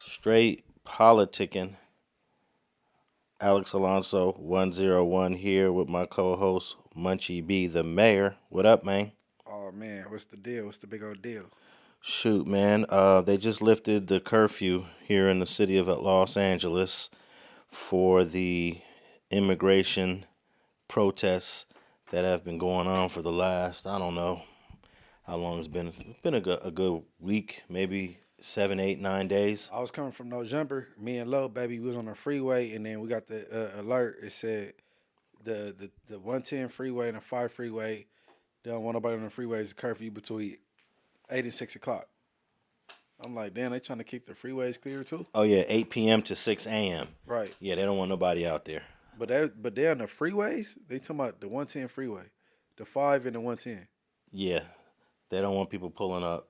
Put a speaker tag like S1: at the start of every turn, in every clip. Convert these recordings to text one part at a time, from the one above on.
S1: Straight Politicking. Alex Alonso 101 here with my co-host Munchie B, the mayor. What up, man?
S2: Oh man, what's the deal? What's the big old deal?
S1: Shoot, man. They just lifted the curfew here in the city of Los Angeles for the immigration protests that have been going on for the last, I don't know how long it's been. It's been a good week, maybe 7, 8, 9 days.
S2: I was coming from No Jumper. Me and Low, baby, we was on the freeway, and then we got the alert. It said the 110 freeway and the 5 freeway. They don't want nobody on the freeways. Curfew between 8 and 6 o'clock. I'm like, damn, they trying to keep the freeways clear too.
S1: Oh yeah, 8 p.m. to 6 a.m.
S2: Right,
S1: Yeah, they don't want nobody out there.
S2: but they on the freeways. They talking about the 110 freeway, the 5 and the 110.
S1: Yeah, they don't want people pulling up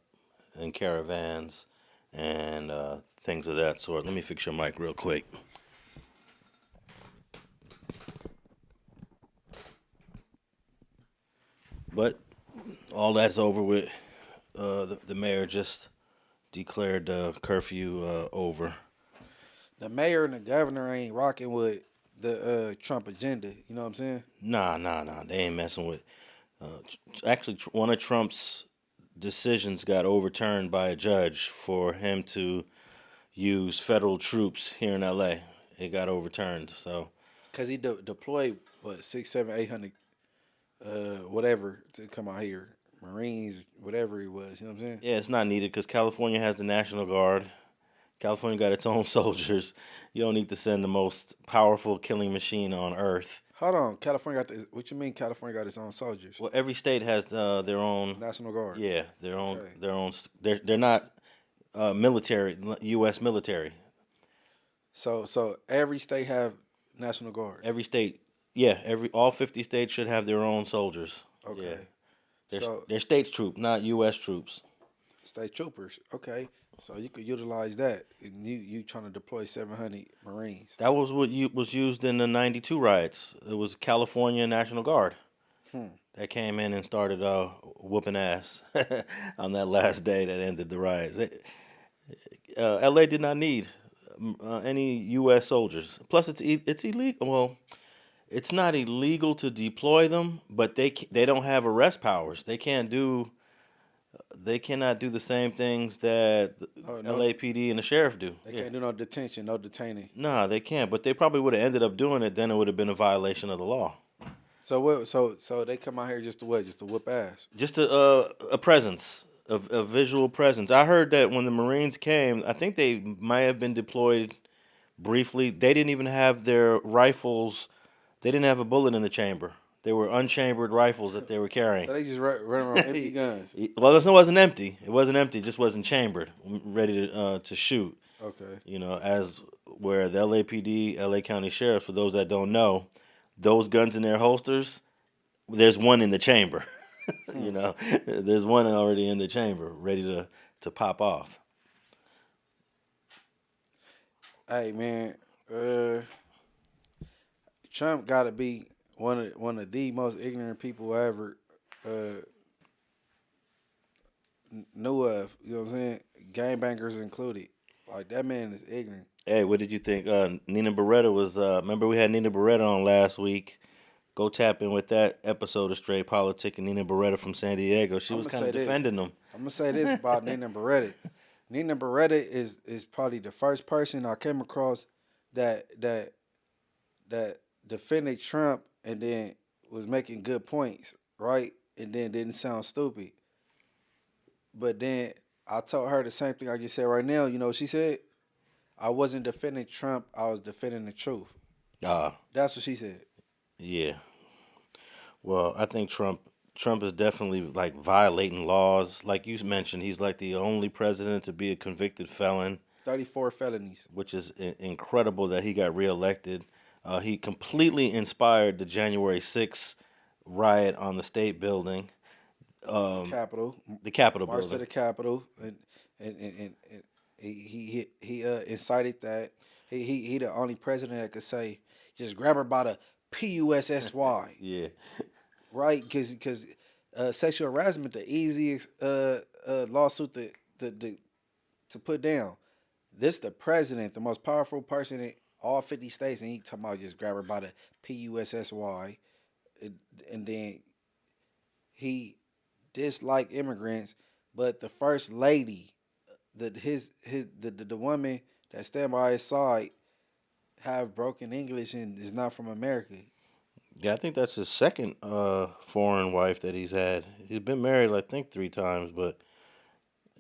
S1: in caravans and things of that sort. Let me fix your mic real quick. But all that's over with. The mayor just declared the curfew over.
S2: The mayor and the governor ain't rocking with the Trump agenda. You know what I'm saying?
S1: Nah. They ain't messing with. Actually, one of Trump's decisions got overturned by a judge for him to use federal troops here in L.A. It got overturned. So
S2: Cause he deployed what 6, 7, 800, whatever to come out here, Marines, whatever he was. You know what I'm saying?
S1: yeah, it's not needed because California has the National Guard. California got its own soldiers. You don't need to send the most powerful killing machine on earth.
S2: Hold on, California got this. What you mean? California got its own soldiers,
S1: Well, every state has their own.
S2: National Guard.
S1: Yeah, their own.
S2: Okay.
S1: Their own. They're not military. U.S. military.
S2: So every state have National Guard.
S1: Every state. Yeah, all 50 states should have their own soldiers.
S2: Okay.
S1: Yeah, they're
S2: So
S1: they're states troops, not U.S. troops.
S2: state troopers. Okay. So you could utilize that. And you trying to deploy 700 Marines.
S1: That was what was used in the '92 riots. It was California National Guard
S2: Hmm.
S1: that came in and started whooping ass on that last day that ended the riots. L.A. did not need any U.S. soldiers. Plus, it's illegal. Well, it's not illegal to deploy them, but they don't have arrest powers. They cannot do the same things that the
S2: Oh no,
S1: LAPD and the sheriff do.
S2: they
S1: Yeah.
S2: can't do no detention, no detaining.
S1: Nah, they can't. But they probably would have ended up doing it. Then it would have been a violation of the law.
S2: So what? So they come out here just to what? Just to whoop ass.
S1: Just a presence, a visual presence. I heard that when the Marines came, I think they might have been deployed briefly. They didn't even have their rifles. They didn't have a bullet in the chamber. They were unchambered rifles that they were carrying.
S2: So they just run around empty guns.
S1: Well, it wasn't empty. It wasn't empty. It just wasn't chambered, ready to shoot.
S2: Okay.
S1: You know, as where the LAPD, LA County Sheriff, for those that don't know, those guns in their holsters, there's one in the chamber. You know, there's one already in the chamber, ready to pop off.
S2: Hey man, Trump got to be one of the most ignorant people I ever uh, knew of. You know what I'm saying? Gangbangers included. Like that man is ignorant.
S1: Hey, what did you think? Nina Berreta was. Remember we had Nina Berreta on last week. Go tap in with that episode of Straight Politicking. Nina Berreta from San Diego. She was kind of defending them.
S2: I'm gonna say this about Nina Berreta. Nina Berreta is probably the first person I came across that defended Trump and then was making good points, right? And then didn't sound stupid. But then I told her the same thing I just said right now. You know what she said? I wasn't defending Trump. I was defending the truth.
S1: Uh,
S2: That's what she said.
S1: yeah. Well, I think Trump is definitely like violating laws. Like you mentioned, he's like the only president to be a convicted felon,
S2: 34 felonies.
S1: which is incredible that he got reelected. He completely inspired the January 6th riot on the state building,
S2: Capitol.
S1: the Capitol
S2: March to
S1: building.
S2: the Capitol. And he incited that. He the only president that could say, just grab her by the PUSSY.
S1: Yeah.
S2: Right? Because sexual harassment, the easiest lawsuit to put down. This the president, the most powerful person in all 50 states, and he talking about just grab her by the PUSSY, and then he dislike immigrants, but the first lady, the woman that stand by his side, have broken English and is not from America.
S1: Yeah, I think that's his second foreign wife that he's had. He's been married, I think, 3 times, but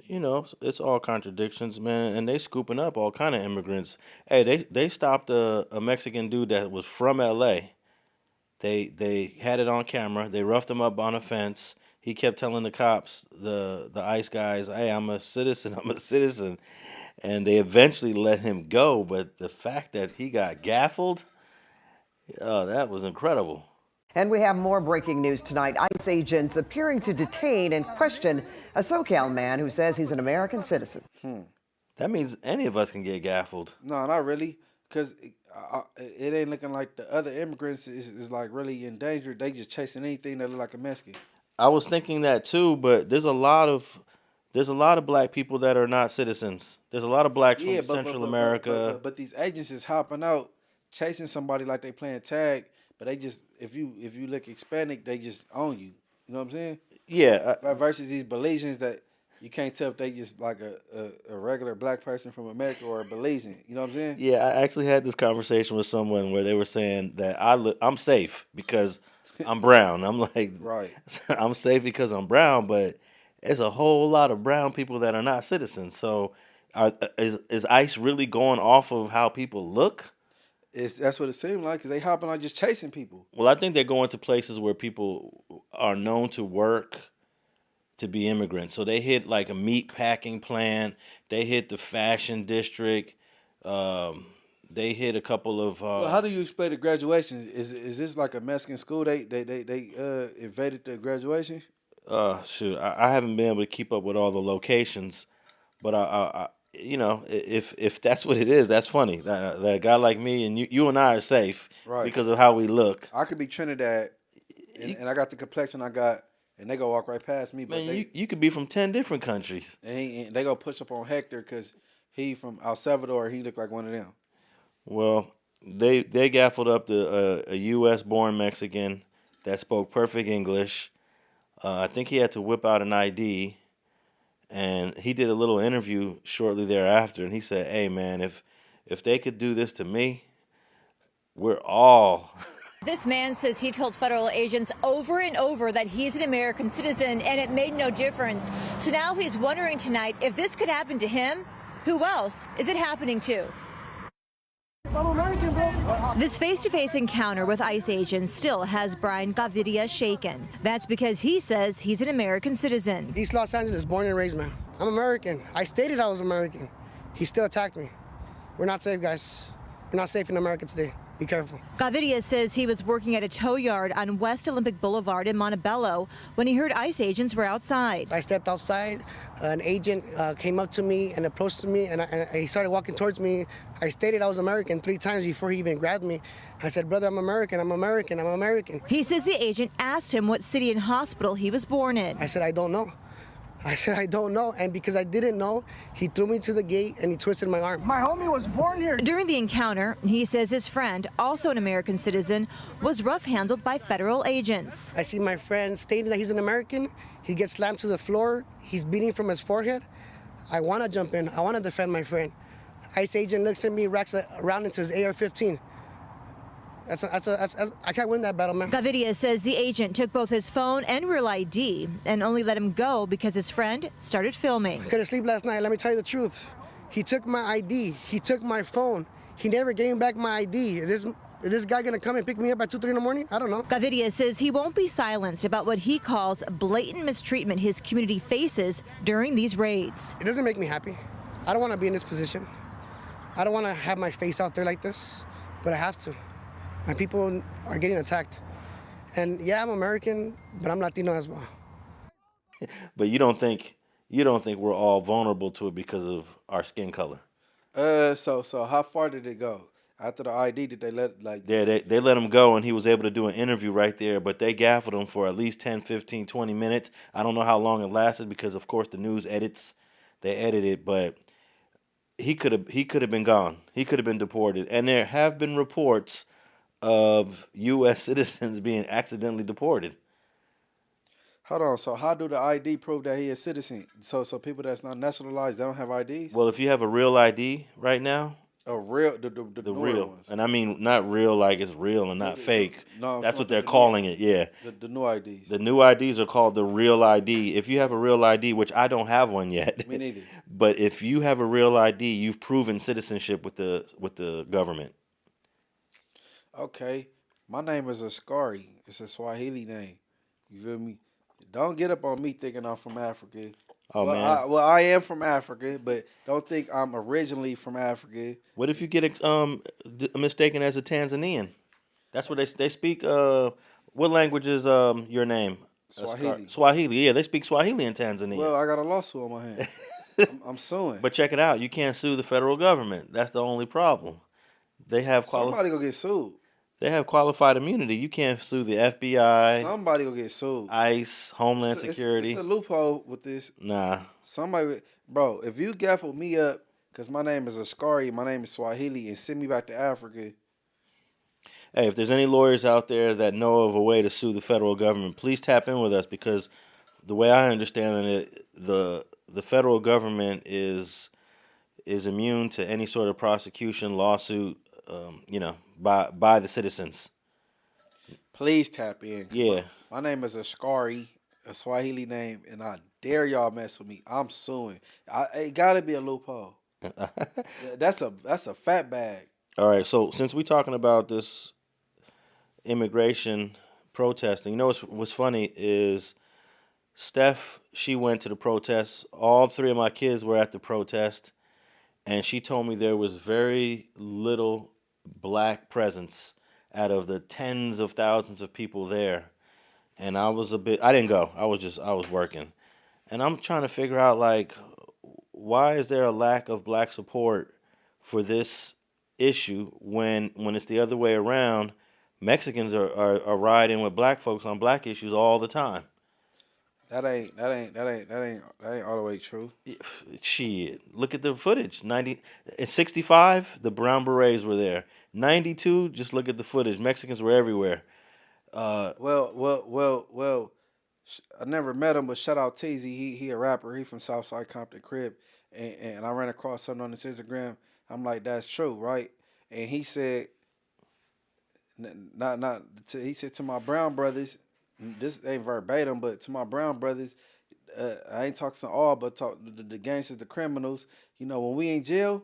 S1: it's all contradictions, man. And they scooping up all kind of immigrants. Hey, they stopped a Mexican dude that was from L.A. They had it on camera. They roughed him up on a fence. He kept telling the cops, the ICE guys, "Hey, I'm a citizen. I'm a citizen," and they eventually let him go. But the fact that he got gaffled, oh, that was incredible.
S3: And we have more breaking news tonight. ICE agents appearing to detain and question a SoCal man who says he's an American citizen.
S1: That means any of us can get gaffled.
S2: No, not really, because it ain't looking like the other immigrants is like really in danger. They just chasing anything that look like a Mexican.
S1: I was thinking that too, but there's a lot of black people that are not citizens. There's a lot of blacks from Central America.
S2: But these agents is hopping out, chasing somebody like they playing tag. But they just if you look Hispanic, they just own you. You know what I'm saying?
S1: Yeah.
S2: Versus these Belizeans that you can't tell if they just like a regular black person from America or a Belizean. You know what I'm saying?
S1: Yeah, I actually had this conversation with someone where they were saying that I'm safe because I'm brown. I'm like,
S2: Right.
S1: I'm safe because I'm brown, but there's a whole lot of brown people that are not citizens. So, is ICE really going off of how people look?
S2: That's what it seemed like, because they hopping out just chasing people.
S1: Well, I think they're going to places where people are known to work to be immigrants. So they hit like a meat packing plant. They hit the fashion district. They hit a couple of.
S2: Well, how do you explain the graduation? Is this like a Mexican school? They invaded the graduation.
S1: Shoot, I haven't been able to keep up with all the locations, but if that's what it is, that's funny. That a guy like me and you and I are safe because of how we look.
S2: I could be Trinidad, and I got the complexion I got, and they go walk right past me. But
S1: Man, you could be from 10 different countries.
S2: And they go push up on Hector because he from El Salvador. He look like one of them.
S1: Well, they gaffled up a U.S. born Mexican that spoke perfect English. I think he had to whip out an ID, and he did a little interview shortly thereafter, and he said, "Hey, man, if they could do this to me, we're all."
S4: This man says he told federal agents over and over that he's an American citizen, and it made no difference. So now he's wondering tonight if this could happen to him, who else is it happening to? I'm American, bro. This face-to-face encounter with ICE agents still has Brian Gaviria shaken. That's because he says he's an American citizen.
S5: East Los Angeles, born and raised, man. I'm American. I stated I was American. He still attacked me. We're not safe, guys. We're not safe in America today. Be careful.
S4: Gaviria says he was working at a tow yard on West Olympic Boulevard in Montebello when he heard ICE agents were outside.
S5: I stepped outside. An agent came up to me and approached me, and he started walking towards me. I stated I was American 3 times before he even grabbed me. I said, "Brother, I'm American. I'm American. I'm American."
S4: He says the agent asked him what city and hospital he was born in.
S5: I said, "I don't know." I don't know, and because I didn't know, he threw me to the gate and he twisted my arm.
S6: My homie was born here.
S4: During the encounter, he says his friend, also an American citizen, was rough-handled by federal agents.
S5: I see my friend stating that he's an American. He gets slammed to the floor. He's bleeding from his forehead. I want to jump in. I want to defend my friend. ICE agent looks at me, racks around into his AR-15. I can't win that battle, man.
S4: Gaviria says the agent took both his phone and real ID and only let him go because his friend started filming.
S5: I couldn't sleep last night. Let me tell you the truth. He took my ID. He took my phone. He never gave me back my ID. Is this guy gonna come and pick me up at 2, 3 in the morning? I don't know.
S4: Gaviria says he won't be silenced about what he calls blatant mistreatment his community faces during these raids.
S5: It doesn't make me happy. I don't want to be in this position. I don't want to have my face out there like this, but I have to. My people are getting attacked. And yeah, I'm American, but I'm Latino as well.
S1: But you don't think we're all vulnerable to it because of our skin color?
S2: So how far did it go? After the ID, did they let
S1: Yeah, they let him go, and he was able to do an interview right there, but they gaffled him for at least 10, 15, 20 minutes. I don't know how long it lasted because, of course, the news edits, they edit it, but he could have been gone. He could have been deported. And there have been reports of U.S. citizens being accidentally deported.
S2: Hold on. So how do the ID prove that he is a citizen? So people that's not nationalized, they don't have IDs?
S1: Well, if you have a real ID right now,
S2: A real the newer
S1: real,
S2: ones.
S1: and I mean not real like it's real and not fake.
S2: No, I'm
S1: That's
S2: talking
S1: what they're
S2: the
S1: calling it. Yeah.
S2: The new IDs.
S1: The new IDs are called the real ID. If you have a real ID, which I don't have one yet,
S2: Me neither.
S1: but if you have a real ID, you've proven citizenship with the government.
S2: Okay. My name is Askari. It's a Swahili name. You feel me? Don't get up on me thinking I'm from Africa.
S1: Oh man,
S2: I am from Africa, but don't think I'm originally from Africa.
S1: what if you get mistaken as a Tanzanian? That's what they speak. What language is your name?
S2: Swahili.
S1: Swahili. Yeah, they speak Swahili in Tanzania.
S2: Well, I got a lawsuit on my hand. I'm suing.
S1: But check it out. You can't sue the federal government. That's the only problem. They have
S2: Somebody gonna get sued.
S1: They have qualified immunity. You can't sue the FBI,
S2: Somebody gonna get sued.
S1: ICE, Homeland Security.
S2: It's a loophole with this.
S1: Nah.
S2: Somebody, bro, if you gaffle me up, because my name is Askari, my name is Swahili, and send me back to Africa.
S1: Hey, if there's any lawyers out there that know of a way to sue the federal government, please tap in with us, because the way I understand it, the federal government is immune to any sort of prosecution, lawsuit, by the citizens.
S2: Please tap in.
S1: Yeah.
S2: My name is Askari, a Swahili name, and I dare y'all mess with me. I'm suing. It gotta be a loophole. That's a fat bag.
S1: All right, so since we're talking about this immigration protesting, what's funny is Steph, she went to the protest. All three of my kids were at the protest, and she told me there was very little black presence out of the tens of thousands of people there. And I didn't go. I was working. And I'm trying to figure out, like, why is there a lack of black support for this issue when it's the other way around? Mexicans are riding with black folks on black issues all the time.
S2: That ain't all the way true.
S1: Shit, look at the footage. 65, the Brown Berets were there. 92, just look at the footage. Mexicans were everywhere.
S2: Well. I never met him, but shout out Teasy. He a rapper. He from Southside Compton Crib, and I ran across something on his Instagram. I'm like, that's true, right? And he said, he said to my brown brothers. This ain't verbatim, but to my brown brothers, I ain't talking to all, but talk the gangsters, the criminals. When we in jail,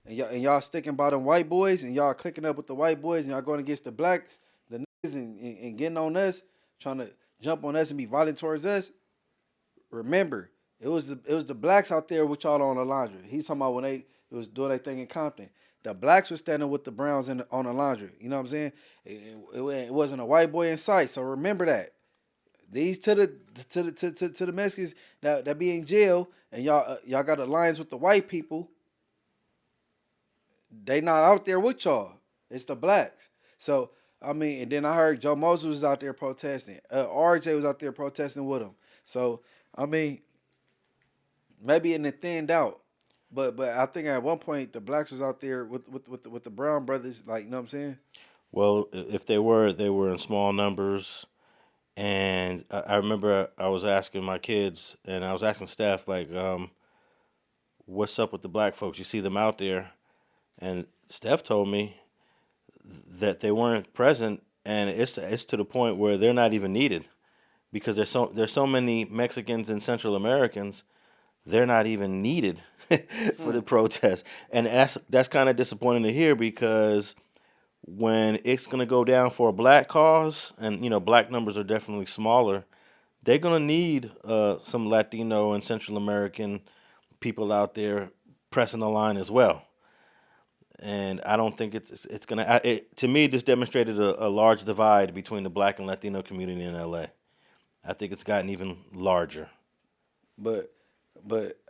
S2: and y'all sticking by them white boys, and y'all clicking up with the white boys, and y'all going against the blacks, the niggas, and getting on us, trying to jump on us and be violent towards us. Remember, it was the blacks out there with y'all on the laundry. He's talking about when they was doing their thing in Compton. The blacks were standing with the browns on the laundry. You know what I'm saying? It wasn't a white boy in sight. So remember that. These to the Mexicans that be in jail, and y'all got alliance with the white people. They not out there with y'all. It's the blacks. So and then I heard Joe Moses was out there protesting. RJ was out there protesting with him. So maybe it thinned out. But I think at one point the blacks was out there with the brown brothers, like, you know what I'm saying?
S1: Well, if they were in small numbers. And I remember I was asking my kids, and I was asking Steph, like, what's up with the black folks? You see them out there? And Steph told me that they weren't present, and it's to the point where they're not even needed, because there's so many Mexicans and Central Americans. They're not even needed for the protest, and that's kind of disappointing to hear, because when it's going to go down for a black cause, and black numbers are definitely smaller, they're going to need some Latino and Central American people out there pressing the line as well. And I don't think it's going to. To me, this demonstrated a large divide between the black and Latino community in LA. I think it's gotten even larger.
S2: But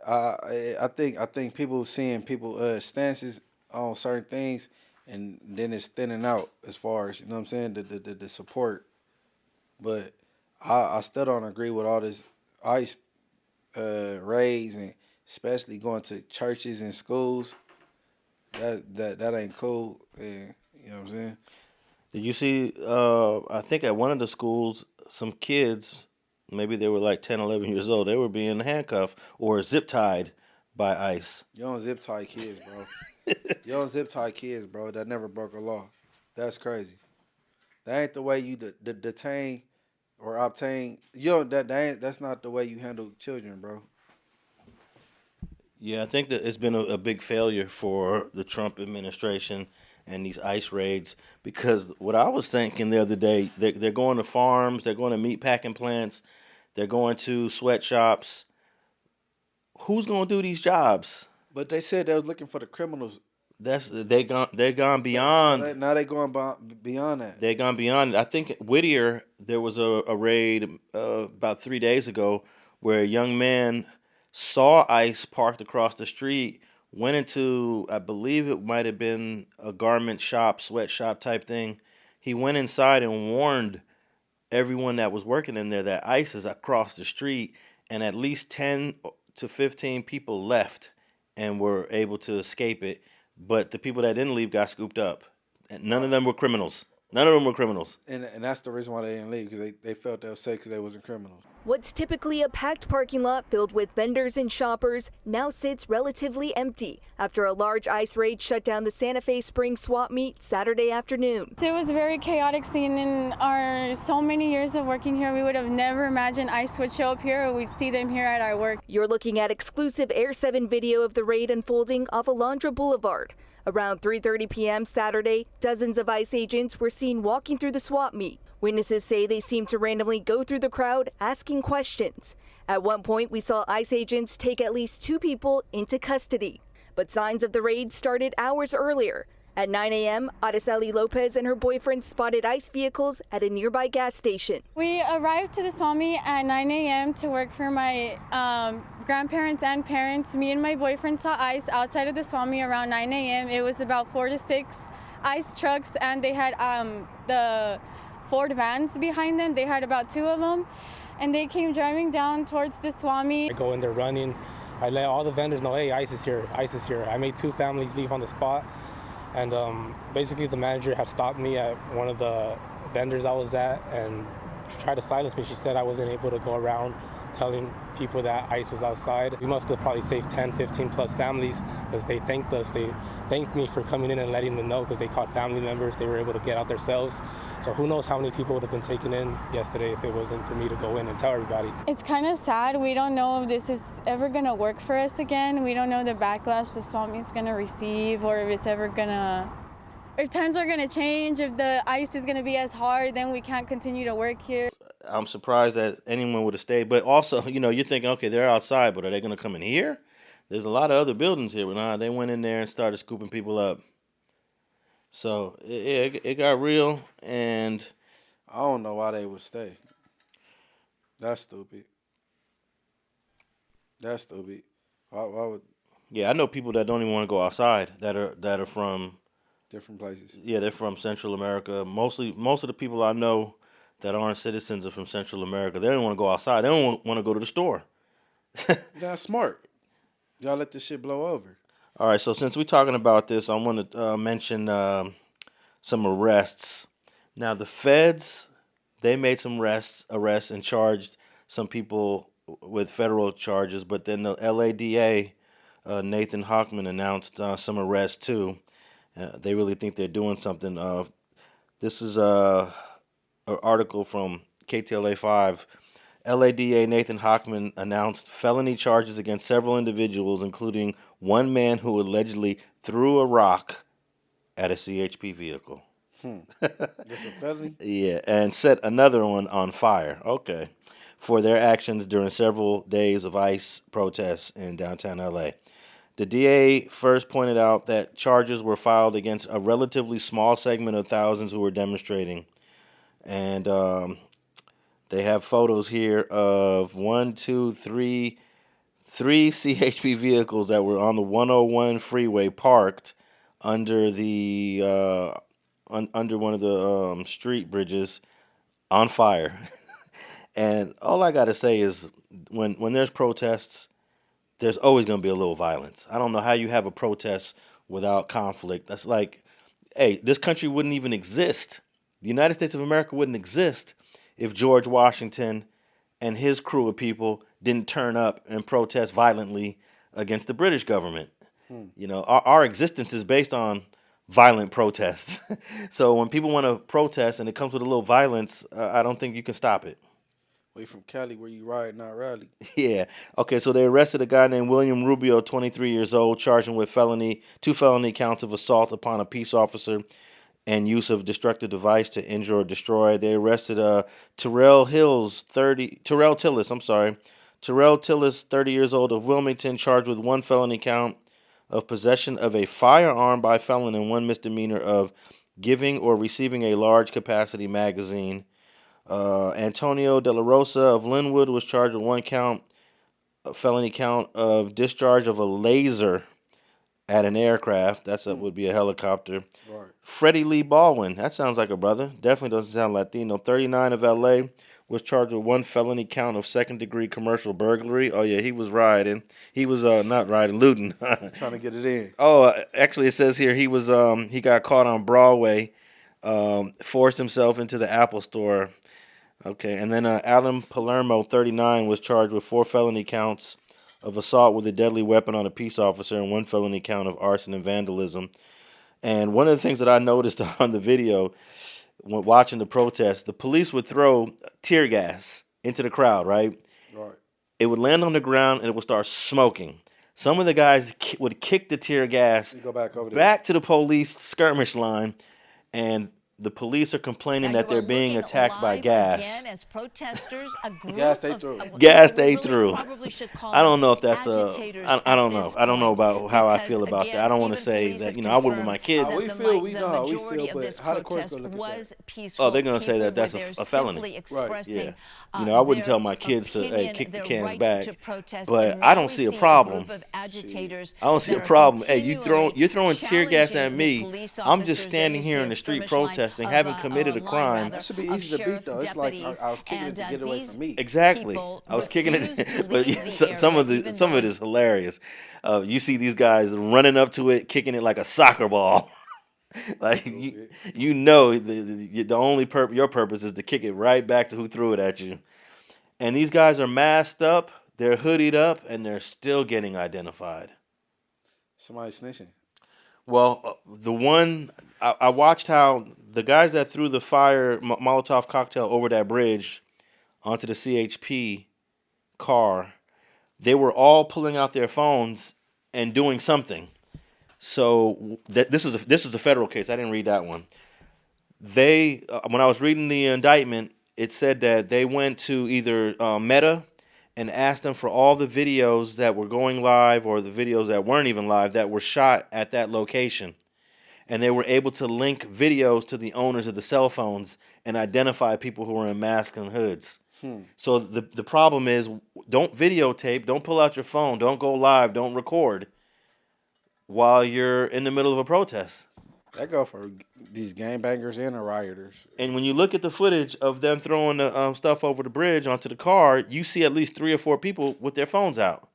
S2: I think people seeing people stances on certain things, and then it's thinning out as far as, you know what I'm saying, the support. But I still don't agree with all this ICE raids and especially going to churches and schools. That ain't cool. And you know what I'm saying?
S1: Did you see, I think at one of the schools, some kids, maybe they were like 10, 11 years old, they were being handcuffed or zip tied by ICE.
S2: You don't zip tie kids, bro. You don't zip tie kids, bro. That never broke a law. That's crazy. That ain't the way you detain or obtain. You don't, that's not the way you handle children, bro.
S1: Yeah, I think that it's been a big failure for the Trump administration and these ICE raids, because what I was thinking the other day, they're going to farms, they're going to meat packing plants, they're going to sweatshops. Who's going to do these jobs?
S2: But they said they was looking for the criminals.
S1: They're gone beyond.
S2: Now they going beyond that.
S1: They gone beyond it. I think Whittier, there was a raid about 3 days ago where a young man saw ICE parked across the street, went into, I believe it might have been a garment shop, sweatshop type thing. He went inside and warned everyone that was working in there that ICE is across the street, and at least 10 to 15 people left and were able to escape it. But the people that didn't leave got scooped up. And none of them were criminals. None of them were criminals.
S2: And that's the reason why they didn't leave, because they felt they were safe because they wasn't criminals.
S6: What's typically a packed parking lot filled with vendors and shoppers now sits relatively empty after a large ICE raid shut down the Santa Fe Springs swap meet Saturday afternoon.
S7: It was a very chaotic scene. In our so many years of working here, we would have never imagined ICE would show up here, or we'd see them here at our work.
S6: You're looking at exclusive Air 7 video of the raid unfolding off Alondra Boulevard. Around 3:30 p.m. Saturday, dozens of ICE agents were seen walking through the swap meet. Witnesses say they seemed to randomly go through the crowd asking questions. At one point, we saw ICE agents take at least 2 people into custody. But signs of the raid started hours earlier. At 9 a.m., Araceli Lopez and her boyfriend spotted ICE vehicles at a nearby gas station.
S7: We arrived to the swap meet at 9 a.m. to work for my grandparents and parents. Me and my boyfriend saw ICE outside of the swap meet around 9 a.m. It was about 4 to 6 ICE trucks, and they had the Ford vans behind them. They had about 2 of them, and they came driving down towards the swap meet.
S8: I go in there running. I let all the vendors know, hey, ICE is here, ICE is here. I made 2 families leave on the spot. And basically the manager had stopped me at one of the vendors I was at and tried to silence me. She said I wasn't able to go around telling people that ICE was outside. We must have probably saved 10, 15 plus families because they thanked us. They thanked me for coming in and letting them know, because they caught family members. They were able to get out themselves. So who knows how many people would have been taken in yesterday if it wasn't for me to go in and tell everybody.
S7: It's kind of sad. We don't know if this is ever going to work for us again. We don't know the backlash the swap meet's going to receive, or if it's ever going to, if times are going to change, if the ICE is going to be as hard, then we can't continue to work here.
S1: I'm surprised that anyone would have stayed. But also, you're thinking, okay, they're outside, but are they going to come in here? There's a lot of other buildings here. But nah, they went in there and started scooping people up. So it got real, and
S2: I don't know why they would stay. That's stupid. That's stupid. Why would?
S1: Yeah, I know people that don't even want to go outside that are from
S2: different places.
S1: Yeah, they're from Central America. Most of the people I know that aren't citizens are from Central America. They don't want to go outside. They don't want to go to the store.
S2: That's smart. Y'all let this shit blow over.
S1: All right, so since we're talking about this, I want to mention some arrests. Now, the feds, they made some arrests and charged some people with federal charges, but then the LADA, Nathan Hochman, announced some arrests too. They really think they're doing something. This is an article from KTLA 5. LADA Nathan Hochman announced felony charges against several individuals, including one man who allegedly threw a rock at a CHP vehicle.
S2: That's a felony?
S1: Yeah, and set another one on fire. Okay. For their actions during several days of ICE protests in downtown LA. The DA first pointed out that charges were filed against a relatively small segment of thousands who were demonstrating. And they have photos here of three CHP vehicles that were on the 101 freeway parked under the under one of the street bridges on fire. And all I gotta say is when there's protests, there's always going to be a little violence. I don't know how you have a protest without conflict. That's like, hey, this country wouldn't even exist. The United States of America wouldn't exist if George Washington and his crew of people didn't turn up and protest violently against the British government. You know, our existence is based on violent protests. So when people want to protest and it comes with a little violence, I don't think you can stop it.
S2: We from Cali, where you ride, not rally.
S1: Yeah. Okay, so they arrested a guy named William Rubio, 23 years old, charged him with two felony counts of assault upon a peace officer and use of destructive device to injure or destroy. They arrested Terrell Tillis, 30 years old, of Wilmington, charged with one felony count of possession of a firearm by felon and one misdemeanor of giving or receiving a large capacity magazine. Antonio De La Rosa of Linwood was charged with one felony count of discharge of a laser at an aircraft. Would be a helicopter.
S2: Right.
S1: Freddie Lee Baldwin, that sounds like a brother. Definitely doesn't sound Latino. 39 of L.A. was charged with one felony count of second-degree commercial burglary. Oh, yeah, he was riding. He was not riding, looting.
S2: Trying to get it in.
S1: Oh, actually, it says here he got caught on Broadway, forced himself into the Apple store. Okay, and then Adam Palermo, 39, was charged with 4 felony counts of assault with a deadly weapon on a peace officer and 1 felony count of arson and vandalism. And one of the things that I noticed on the video when watching the protest, the police would throw tear gas into the crowd, right?
S2: Right.
S1: It would land on the ground and it would start smoking. Some of the guys would kick the tear gas
S2: Go back over there.
S1: back to the police skirmish line, and the police are complaining that they're being attacked by gas.
S9: As protesters, a group
S2: Gas they threw.
S1: Gas they threw. I don't know if that's I don't know. I don't know about how I feel about that. I don't want to say that, I would with my kids.
S2: How we feel, we know how we feel, but how the courts gonna look at that?
S1: Oh, they're gonna say that that's a felony.
S2: Right.
S1: Yeah. I wouldn't tell my kids to kick the cans back, but I don't see a problem. I don't see a problem. Hey, you're throwing tear gas at me. I'm just standing here in the street protesting, haven't committed a crime.
S2: That should be easy to beat, though. It's like I was kicking it to get away from me.
S1: Exactly. I was kicking it, but some of it is hilarious. You see these guys running up to it, kicking it like a soccer ball. Like the only your purpose is to kick it right back to who threw it at you. And these guys are masked up, they're hoodied up, and they're still getting identified.
S2: Somebody snitching.
S1: Well, the one I watched how the guys that threw the fire Molotov cocktail over that bridge onto the CHP car, they were all pulling out their phones and doing something. So this is a federal case. I didn't read that one. They when I was reading the indictment, it said that they went to either Meta and asked them for all the videos that were going live or the videos that weren't even live that were shot at that location. And they were able to link videos to the owners of the cell phones and identify people who were in masks and hoods. So the problem is, don't videotape, don't pull out your phone, don't go live, don't record while you're in the middle of a protest.
S2: That go for these gangbangers and the rioters.
S1: And when you look at the footage of them throwing the stuff over the bridge onto the car, you see at least 3 or 4 people with their phones out.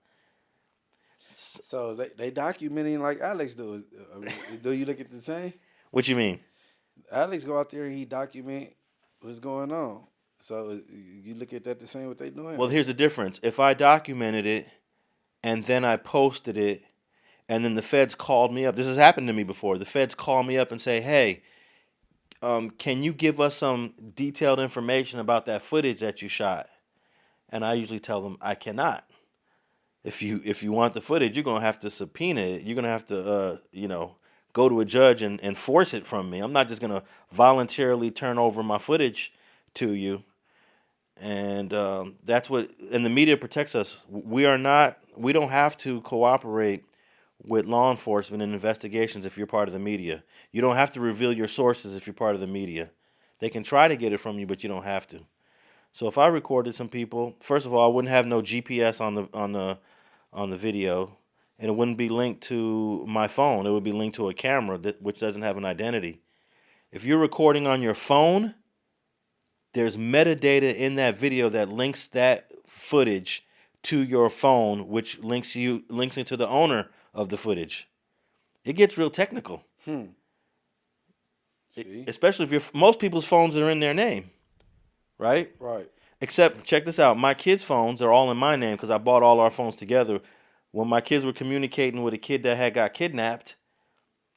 S2: So they documenting like Alex do. Do you look at the same?
S1: What you mean?
S2: Alex go out there and he document what's going on. So you look at that the same what they doing?
S1: Well, here's the difference. If I documented it and then I posted it and then the feds called me up. This has happened to me before. The feds call me up and say, hey, can you give us some detailed information about that footage that you shot? And I usually tell them I cannot. If you want the footage, you're going to have to subpoena it. You're going to have to, go to a judge and force it from me. I'm not just going to voluntarily turn over my footage to you. And that's what, and the media protects us. We don't have to cooperate with law enforcement in investigations if you're part of the media. You don't have to reveal your sources if you're part of the media. They can try to get it from you, but you don't have to. So if I recorded some people, first of all, I wouldn't have no GPS on the video, and it wouldn't be linked to my phone. It would be linked to a camera which doesn't have an identity. If you're recording on your phone, there's metadata in that video that links that footage to your phone, which links into the owner of the footage. It gets real technical.
S2: See?
S1: Especially if most people's phones are in their name, right?
S2: Right.
S1: Except, check this out, my kids' phones are all in my name because I bought all our phones together. When my kids were communicating with a kid that got kidnapped,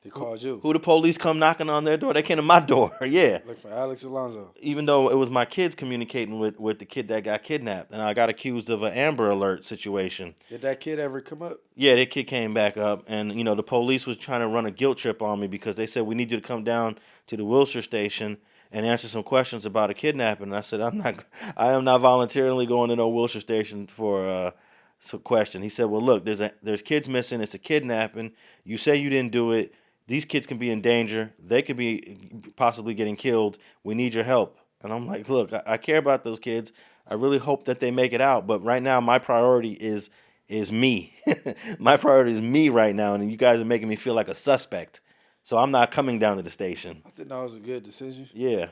S2: They called you.
S1: who the police come knocking on their door? They came to my door, yeah.
S2: Look for Alex Alonso.
S1: Even though it was my kids communicating with the kid that got kidnapped, and I got accused of an Amber Alert situation.
S2: Did that kid ever come up?
S1: Yeah, that kid came back up, and the police was trying to run a guilt trip on me because they said, we need you to come down to the Wilshire station and answer some questions about a kidnapping. And I said, I am not voluntarily going to no Wilshire station for some question. He said, well, look, there's kids missing. It's a kidnapping. You say you didn't do it. These kids can be in danger. They could be possibly getting killed. We need your help. And I'm like, look, I care about those kids. I really hope that they make it out. But right now, my priority is me. My priority is me right now. And you guys are making me feel like a suspect. So I'm not coming down to the station.
S2: I think that was a good decision.
S1: Yeah.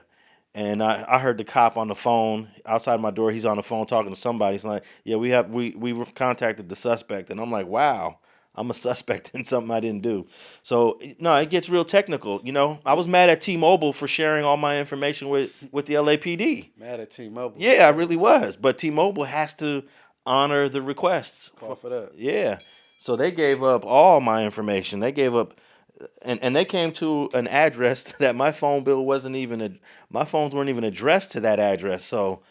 S1: And I heard the cop on the phone outside my door. He's on the phone talking to somebody. He's like, yeah, we contacted the suspect. And I'm like, wow, I'm a suspect in something I didn't do. So, no, it gets real technical. I was mad at T-Mobile for sharing all my information with the LAPD.
S2: Mad at T-Mobile.
S1: Yeah, I really was. But T-Mobile has to honor the requests.
S2: Cough it up.
S1: Yeah. So they gave up all my information. They gave up... And they came to an address that my phone bill wasn't even my phones weren't even addressed to that address. So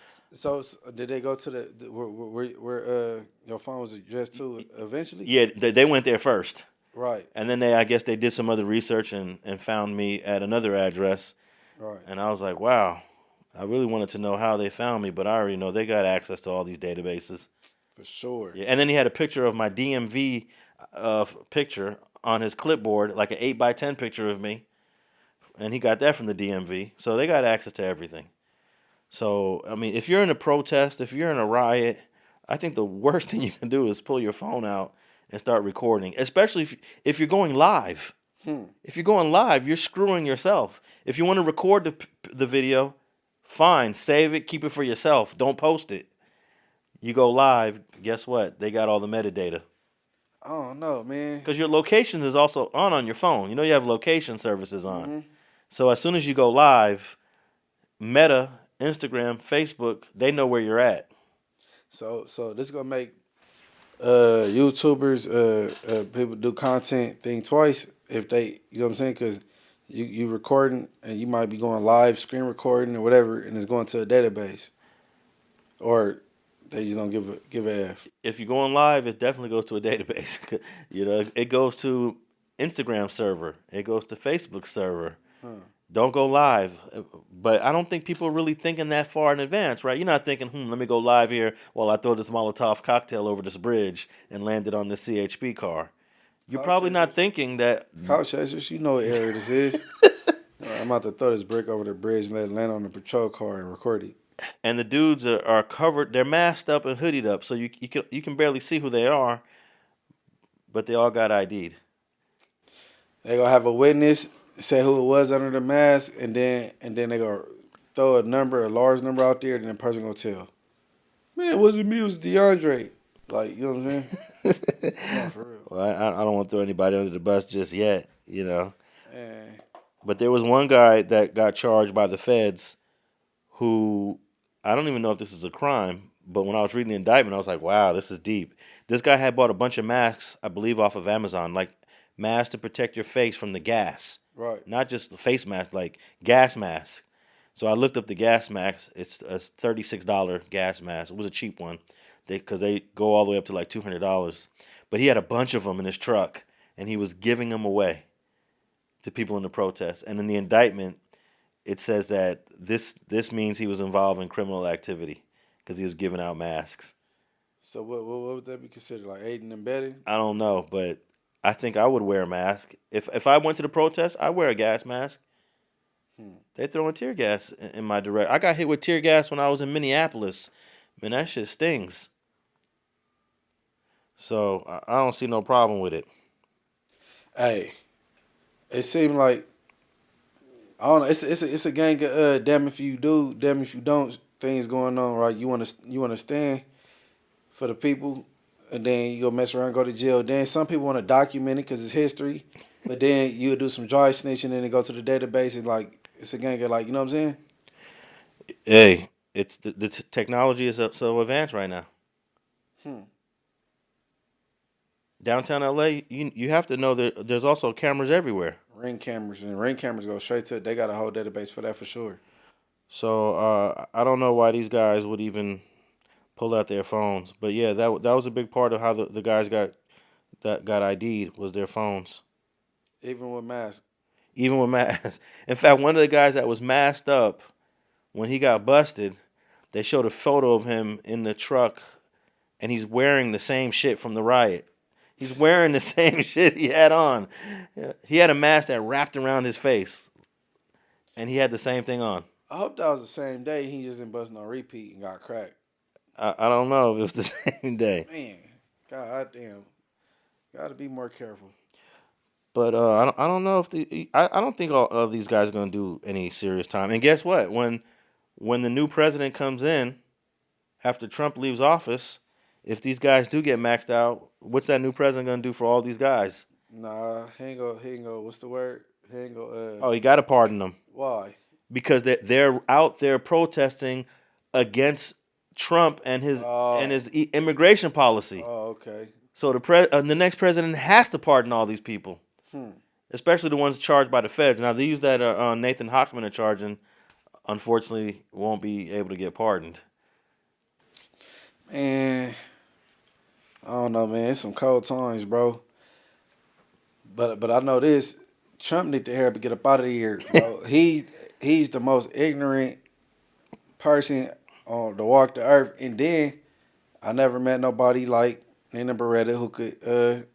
S2: did they go to where your phone was addressed to eventually?
S1: Yeah, they went there first.
S2: Right.
S1: And then I guess they did some other research and found me at another address.
S2: Right.
S1: And I was like, wow, I really wanted to know how they found me, but I already know they got access to all these databases.
S2: For sure.
S1: Yeah. And then he had a picture of my DMV picture on his clipboard, like an 8x10 picture of me. And he got that from the DMV. So they got access to everything. So, I mean, if you're in a protest, if you're in a riot, I think the worst thing you can do is pull your phone out and start recording, especially if you're going live. If you're going live, you're screwing yourself. If you want to record the video, fine, save it, keep it for yourself. Don't post it. You go live, guess what? They got all the metadata.
S2: I don't know, man.
S1: Because your location is also on your phone. You have location services on.
S2: Mm-hmm.
S1: So as soon as you go live, Meta, Instagram, Facebook, they know where you're at.
S2: So this is gonna make YouTubers, people do content thing twice if they, you know what I'm saying? Because you recording and you might be going live, screen recording or whatever, and it's going to a database, or they just don't give a F.
S1: If you're going live, it definitely goes to a database. It goes to Instagram server. It goes to Facebook server. Don't go live. But I don't think people are really thinking that far in advance, right? You're not thinking, let me go live here while I throw this Molotov cocktail over this bridge and land it on this CHP car. You're probably not thinking that...
S2: Couch chasers, you know what area this is. I'm about to throw this brick over the bridge and let it land on the patrol car and record it.
S1: And the dudes are covered, they're masked up and hoodied up, so you can barely see who they are, but they all got ID'd.
S2: They gonna have a witness say who it was under the mask, and then they gonna throw a large number out there, and then the person gonna tell, man, it wasn't me, it was DeAndre. Like, you know what I'm saying? No, for real.
S1: Well, I don't want to throw anybody under the bus just yet,
S2: Man.
S1: But there was one guy that got charged by the feds who, I don't even know if this is a crime, but when I was reading the indictment, I was like, wow, this is deep. This guy had bought a bunch of masks, I believe, off of Amazon, like masks to protect your face from the gas.
S2: Right.
S1: Not just the face mask, like gas mask. So I looked up the gas mask. It's a $36 gas mask. It was a cheap one because they go all the way up to like $200. But he had a bunch of them in his truck, and he was giving them away to people in the protest. And in the indictment, it says that this means he was involved in criminal activity because he was giving out masks.
S2: So what would that be considered, like aiding and abetting?
S1: I don't know, but I think I would wear a mask. If I went to the protest, I'd wear a gas mask. They throwing tear gas in my direction. I got hit with tear gas when I was in Minneapolis. Man, that shit stings. So I don't see no problem with it.
S2: Hey, it seemed like, I don't know. It's a gang of damn if you do, damn if you don't things going on, right? You wanna stand, for the people, and then you go mess around and go to jail. Then some people want to document it because it's history, but then you do some dry snitching and then go to the database and like it's a gang of like, you know what I'm saying?
S1: Hey, it's the technology is so advanced right now. Downtown LA, you have to know that there's also cameras everywhere.
S2: Ring cameras go straight to. They got a whole database for that for sure.
S1: So I don't know why these guys would even pull out their phones, but yeah, that was a big part of how the guys got ID'd was their phones.
S2: Even with masks.
S1: Even with masks. In fact, one of the guys that was masked up when he got busted, they showed a photo of him in the truck, and he's wearing the same shit from the riot. He's wearing the same shit he had on. He had a mask that wrapped around his face, and he had the same thing on.
S2: I hope that was the same day. He just didn't bust no repeat and got cracked.
S1: I don't know if it was the same day.
S2: Man, god damn, gotta be more careful.
S1: But I don't know if I don't think all of these guys are gonna do any serious time. And guess what? When the new president comes in, after Trump leaves office, if these guys do get maxed out, what's that new president gonna do for all these guys?
S2: Nah, he ain't go. What's the word? He ain't go.
S1: Oh, he gotta pardon them.
S2: Why?
S1: Because they're out there protesting against Trump and his immigration policy.
S2: Oh, okay.
S1: So the next president has to pardon all these people, especially the ones charged by the feds. Now these that are Nathan Hochman are charging, unfortunately, won't be able to get pardoned.
S2: Man, I don't know, man. It's some cold times, bro. But I know this. Trump need to hurry up and get up out of here, bro. He's the most ignorant person on the walk the earth. And then I never met nobody like Nina Berreta who could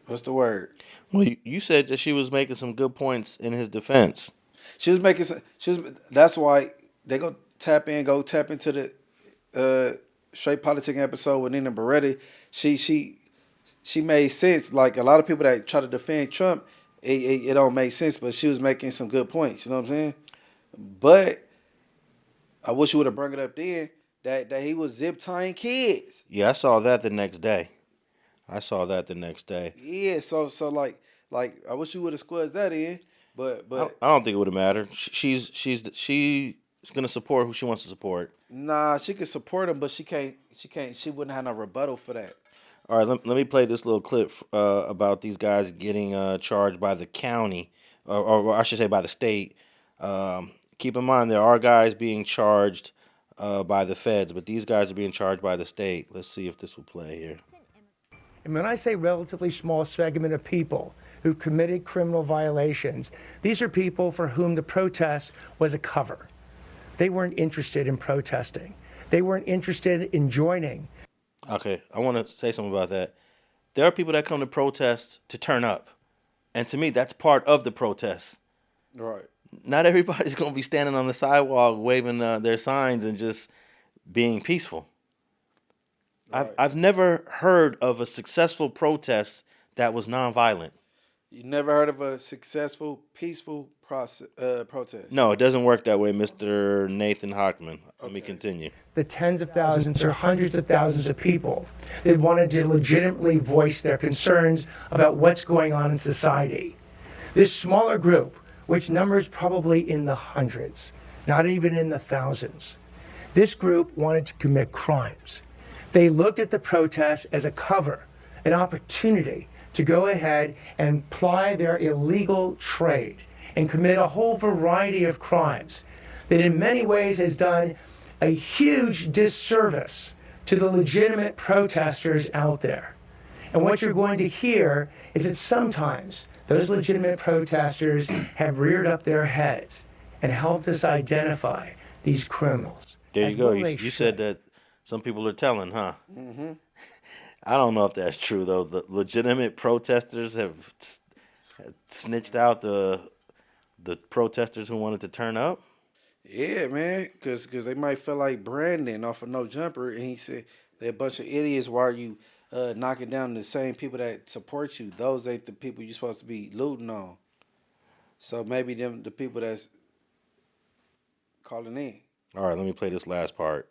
S2: what's the word?
S1: Well, you said that she was making some good points in his defense.
S2: That's why they go tap into the Straight Politicking episode with Nina Berreta. She made sense. Like a lot of people that try to defend Trump, it don't make sense, but she was making some good points. You know what I'm saying? But I wish you would have brought it up then that he was zip tying kids.
S1: Yeah, I saw that the next day.
S2: Yeah, so like I wish you would have squeezed that in, but
S1: I don't think it would have mattered. She's gonna support who she wants to support.
S2: Nah, she could support him, but she wouldn't have no rebuttal for that.
S1: All right, let me play this little clip about these guys getting charged by the county, or I should say by the state. Keep in mind there are guys being charged by the feds, but these guys are being charged by the state. Let's see if this will play here.
S10: And when I say relatively small segment of people who committed criminal violations, these are people for whom the protest was a cover. They weren't interested in protesting. They weren't interested in joining.
S1: Okay, I want to say something about that. There are people that come to protest to turn up. And to me, that's part of the protest.
S2: Right.
S1: Not everybody's going to be standing on the sidewalk waving their signs and just being peaceful. Right. I've never heard of a successful protest that was nonviolent.
S2: You never heard of a successful, peaceful protest?
S1: No, it doesn't work that way, Mr. Nathan Hochman. Let me continue.
S10: The tens of thousands or hundreds of thousands of people that wanted to legitimately voice their concerns about what's going on in society. This smaller group, which numbers probably in the hundreds, not even in the thousands, this group wanted to commit crimes. They looked at the protest as a cover, an opportunity to go ahead and ply their illegal trade and commit a whole variety of crimes that in many ways has done a huge disservice to the legitimate protesters out there. And what you're going to hear is that sometimes those legitimate protesters have reared up their heads and helped us identify these criminals.
S1: There you go. You said that some people are telling, huh?
S2: Mm-hmm.
S1: I don't know if that's true, though. The legitimate protesters have snitched out the protesters who wanted to turn up.
S2: Yeah, man, because they might feel like Brandon off of No Jumper, and he said they're a bunch of idiots. Why are you knocking down the same people that support you? Those ain't the people you're supposed to be looting on. So maybe them the people that's calling in.
S1: All right, let me play this last part.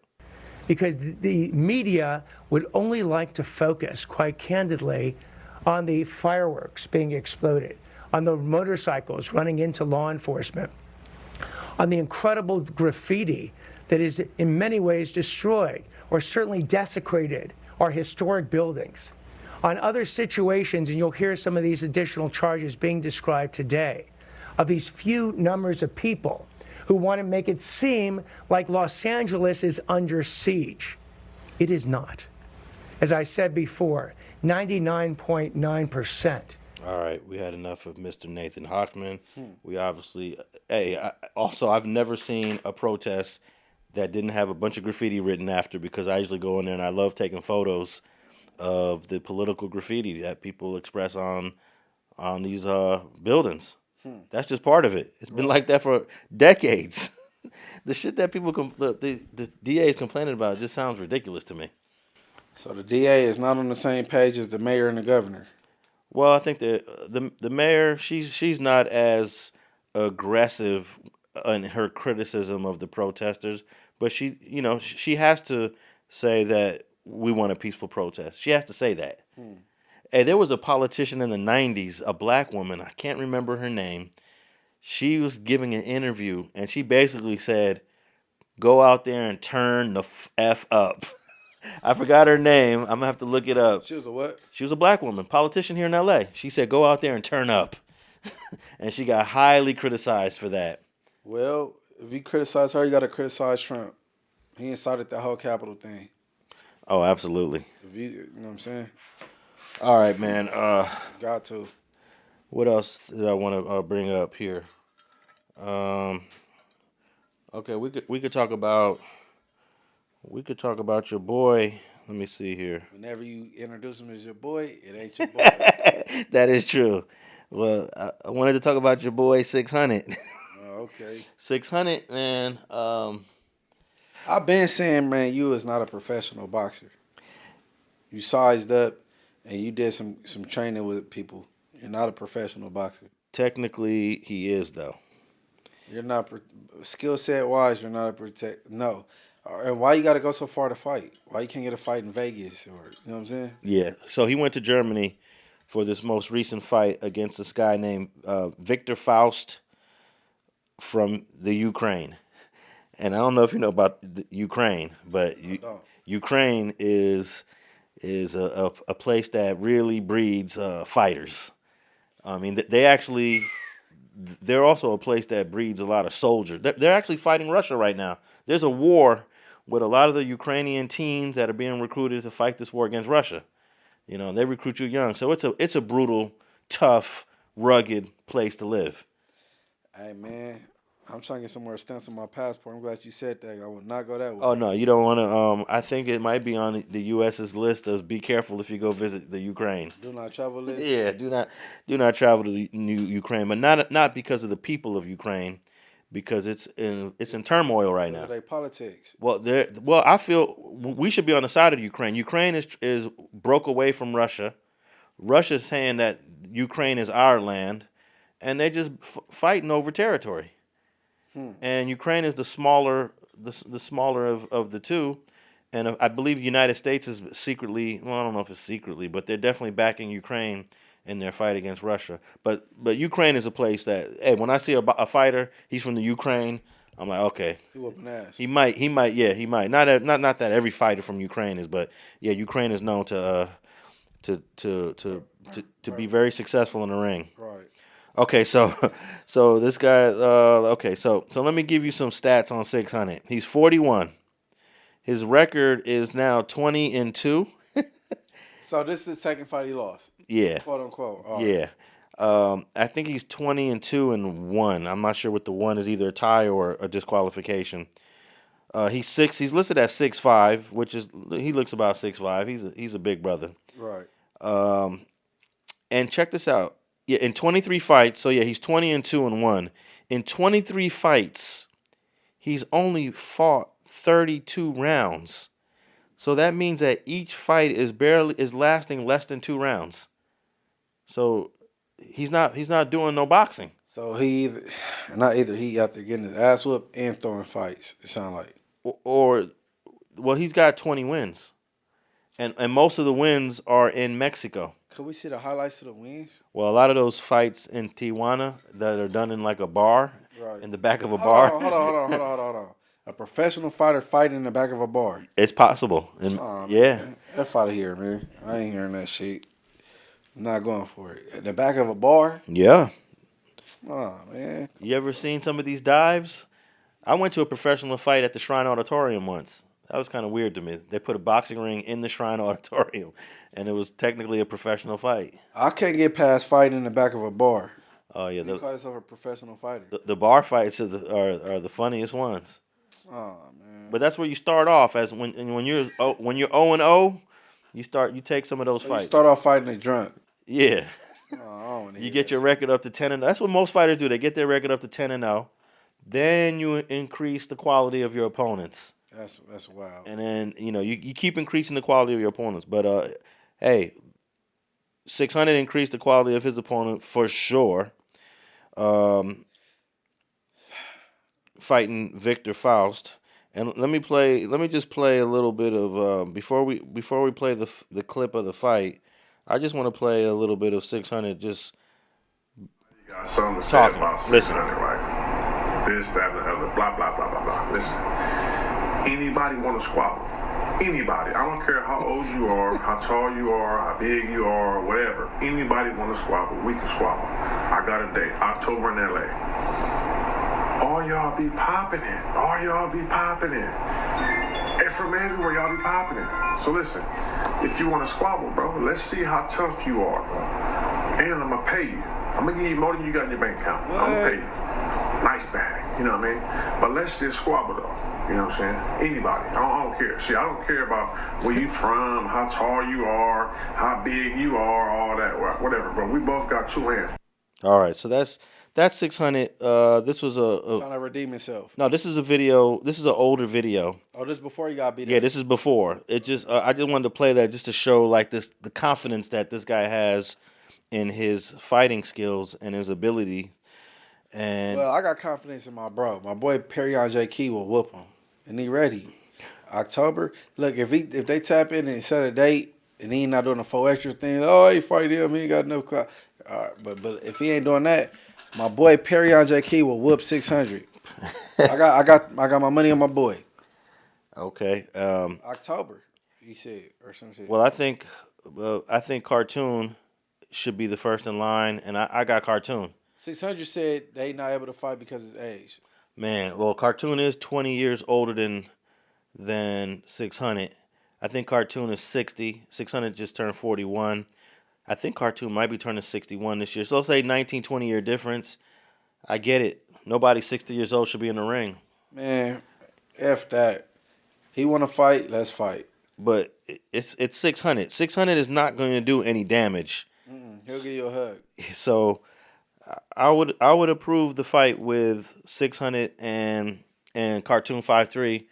S10: because the media would only like to focus, quite candidly, on the fireworks being exploded, on the motorcycles running into law enforcement, on the incredible graffiti that is in many ways destroyed or certainly desecrated our historic buildings, on other situations, and you'll hear some of these additional charges being described today, of these few numbers of people who want to make it seem like Los Angeles is under siege. It is not. As I said before, 99.9%.
S1: All right, we had enough of Mr. Nathan Hochman. We obviously, I've never seen a protest that didn't have a bunch of graffiti written after, because I usually go in there and I love taking photos of the political graffiti that people express on these buildings. That's just part of it. It's been like that for decades. The shit that people, the DA is complaining about just sounds ridiculous to me.
S2: So the DA is not on the same page as the mayor and the governor.
S1: Well, I think the mayor, she's not as aggressive in her criticism of the protesters, but she has to say that we want a peaceful protest. She has to say that. Hey, there was a politician in the 90s, a black woman, I can't remember her name. She was giving an interview, and she basically said, go out there and turn the F up. I forgot her name. I'm going to have to look it up.
S2: She was a what?
S1: She was a black woman, politician here in L.A. She said, go out there and turn up. And she got highly criticized for that.
S2: Well, if you criticize her, you got to criticize Trump. He incited that whole Capitol thing.
S1: Oh, absolutely.
S2: You know what I'm saying?
S1: All right, man.
S2: Got to.
S1: What else did I want to bring up here? Okay, we could talk about your boy. Let me see here.
S2: Whenever you introduce him as your boy, it ain't your boy.
S1: That is true. Well, I wanted to talk about your boy 600.
S2: Oh, okay.
S1: 600, man.
S2: I've been saying, man, you is not a professional boxer. You sized up and you did some training with people. You're not a professional boxer.
S1: Technically, he is, though.
S2: You're not skill set wise. You're not no. And why you got to go so far to fight? Why you can't get a fight in Vegas, or you know what I'm saying?
S1: Yeah. So he went to Germany for this most recent fight against this guy named Victor Faust from the Ukraine. And I don't know if you know about the Ukraine, but Ukraine is a place that really breeds fighters. I mean, they're also a place that breeds a lot of soldiers. They're actually fighting Russia right now. There's a war with a lot of the Ukrainian teens that are being recruited to fight this war against Russia. You know, they recruit you young. So it's a brutal, tough, rugged place to live.
S2: Hey, man, I'm trying to get somewhere to stencil my passport. I'm glad you said that. I would not go that way.
S1: Oh, no, you don't want to. I think it might be on the U.S.'s list of be careful if you go visit the Ukraine.
S2: Do not travel list?
S1: Yeah, do not travel to the Ukraine, but not because of the people of Ukraine, because it's in turmoil right now.
S2: They politics.
S1: Well, I feel we should be on the side of Ukraine. Ukraine is broke away from Russia. Russia's saying that Ukraine is our land, and they're just fighting over territory. And Ukraine is the smaller of the two, and I believe the United States is secretly, well, I don't know if it's secretly, but they're definitely backing Ukraine in their fight against Russia. But Ukraine is a place that, hey, when I see a fighter, he's from the Ukraine, I'm like, okay,
S2: he whooping ass. He
S1: might, he might. Not that every fighter from Ukraine is, but yeah, Ukraine is known to be very successful in the ring.
S2: Right.
S1: Okay, so this guy. Okay, so let me give you some stats on 600. He's 41. His record is now 20-2.
S2: So this is the second fight he lost.
S1: Yeah.
S2: Quote unquote. All
S1: yeah.
S2: Right.
S1: I think he's 20-2 and 1. I'm not sure what the 1 is, either a tie or a disqualification. He's listed at 6'5", which is, he looks about 6'5". He's a big brother.
S2: Right.
S1: And check this out. Yeah, in 23 fights, so yeah, he's 20-2 and 1. In 23 fights, he's only fought 32 rounds. So that means that each fight is lasting less than 2 rounds. So he's not doing no boxing.
S2: So he out there getting his ass whooped and throwing fights. It sounds like.
S1: Or Well, he's got 20 wins, and most of the wins are in Mexico.
S2: Could we see the highlights of the wins?
S1: Well, a lot of those fights in Tijuana that are done in like a bar,
S2: Right.
S1: in the back of a bar.
S2: Hold on. A professional fighter fighting in the back of a bar.
S1: It's possible. And, yeah.
S2: Man, F out of here, man. I ain't hearing that shit. I'm not going for it. In the back of a bar?
S1: Yeah.
S2: Oh, man.
S1: You ever seen some of these dives? I went to a professional fight at the Shrine Auditorium once. That was kind of weird to me. They put a boxing ring in the Shrine Auditorium, and it was technically a professional fight.
S2: I can't get past fighting in the back of a bar.
S1: Oh yeah,
S2: You call yourself a professional fighter.
S1: the bar fights are the funniest ones.
S2: Oh man!
S1: But that's where you start off as when you're 0-0, you take some of those fights.
S2: You start off fighting a drunk.
S1: Yeah.
S2: Oh,
S1: you get your record up to 10-0. That's what most fighters do. They get their record up to 10-0. Then you increase the quality of your opponents.
S2: That's wild.
S1: And then you keep increasing the quality of your opponents. But hey, 600 increased the quality of his opponent for sure. Fighting Victor Faust, and let me just play a little bit of before we play the clip of the fight. I just want to play a little bit of 600 just
S11: you got something to say
S1: talking.
S11: about 600,
S1: Listen,
S11: right? This, that, and the other, blah blah blah blah blah. Listen, anybody want to squabble? Anybody. I don't care how old you are, how tall you are, how big you are, whatever. Anybody want to squabble? We can squabble. I got a date, October in LA. All y'all be popping it. All y'all be popping it. And from everywhere, y'all be popping it. So listen, if you want to squabble, bro, let's see how tough you are, bro. And I'm going to pay you. I'm going to give you more than you got in your bank account. I'm going to pay you. Nice bag, you know what I mean? But let's just squabble, though. You know what I'm saying? Anybody. I don't care. See, I don't care about where you from, how tall you are, how big you are, all that. Whatever, bro. We both got two hands.
S1: All right, so that's 600. This was
S2: trying to redeem himself.
S1: No, this is a video. This is an older video.
S2: Oh, this is before you got beat up.
S1: Yeah, this is before. It just I just wanted to play that just to show like the confidence that this guy has in his fighting skills and his ability. And
S2: well, I got confidence in my bro. My boy Perryon J. Key will whoop him, and he ready. October. Look, if they tap in and set a date, and he ain't not doing the 4 extra thing. Oh, he fight him. He ain't got no clout. All right, but if he ain't doing that, my boy Perryon J. Key will whoop 600. I got my money on my boy.
S1: Okay.
S2: October, he said, or some shit.
S1: Well, I think Cartoon should be the first in line, and I got Cartoon.
S2: 600 said they not able to fight because of his age.
S1: Man, well, Cartoon is 20 years older than 600. I think Cartoon is 60. 600 just turned 41. I think Cartoon might be turning 61 this year. So let's say 19, 20-year difference. I get it. Nobody 60 years old should be in the ring.
S2: Man, F that. He want to fight, let's fight.
S1: But it's 600. 600 is not going to do any damage.
S2: He'll give you a hug.
S1: So I would approve the fight with 600 and Cartoon 5'3".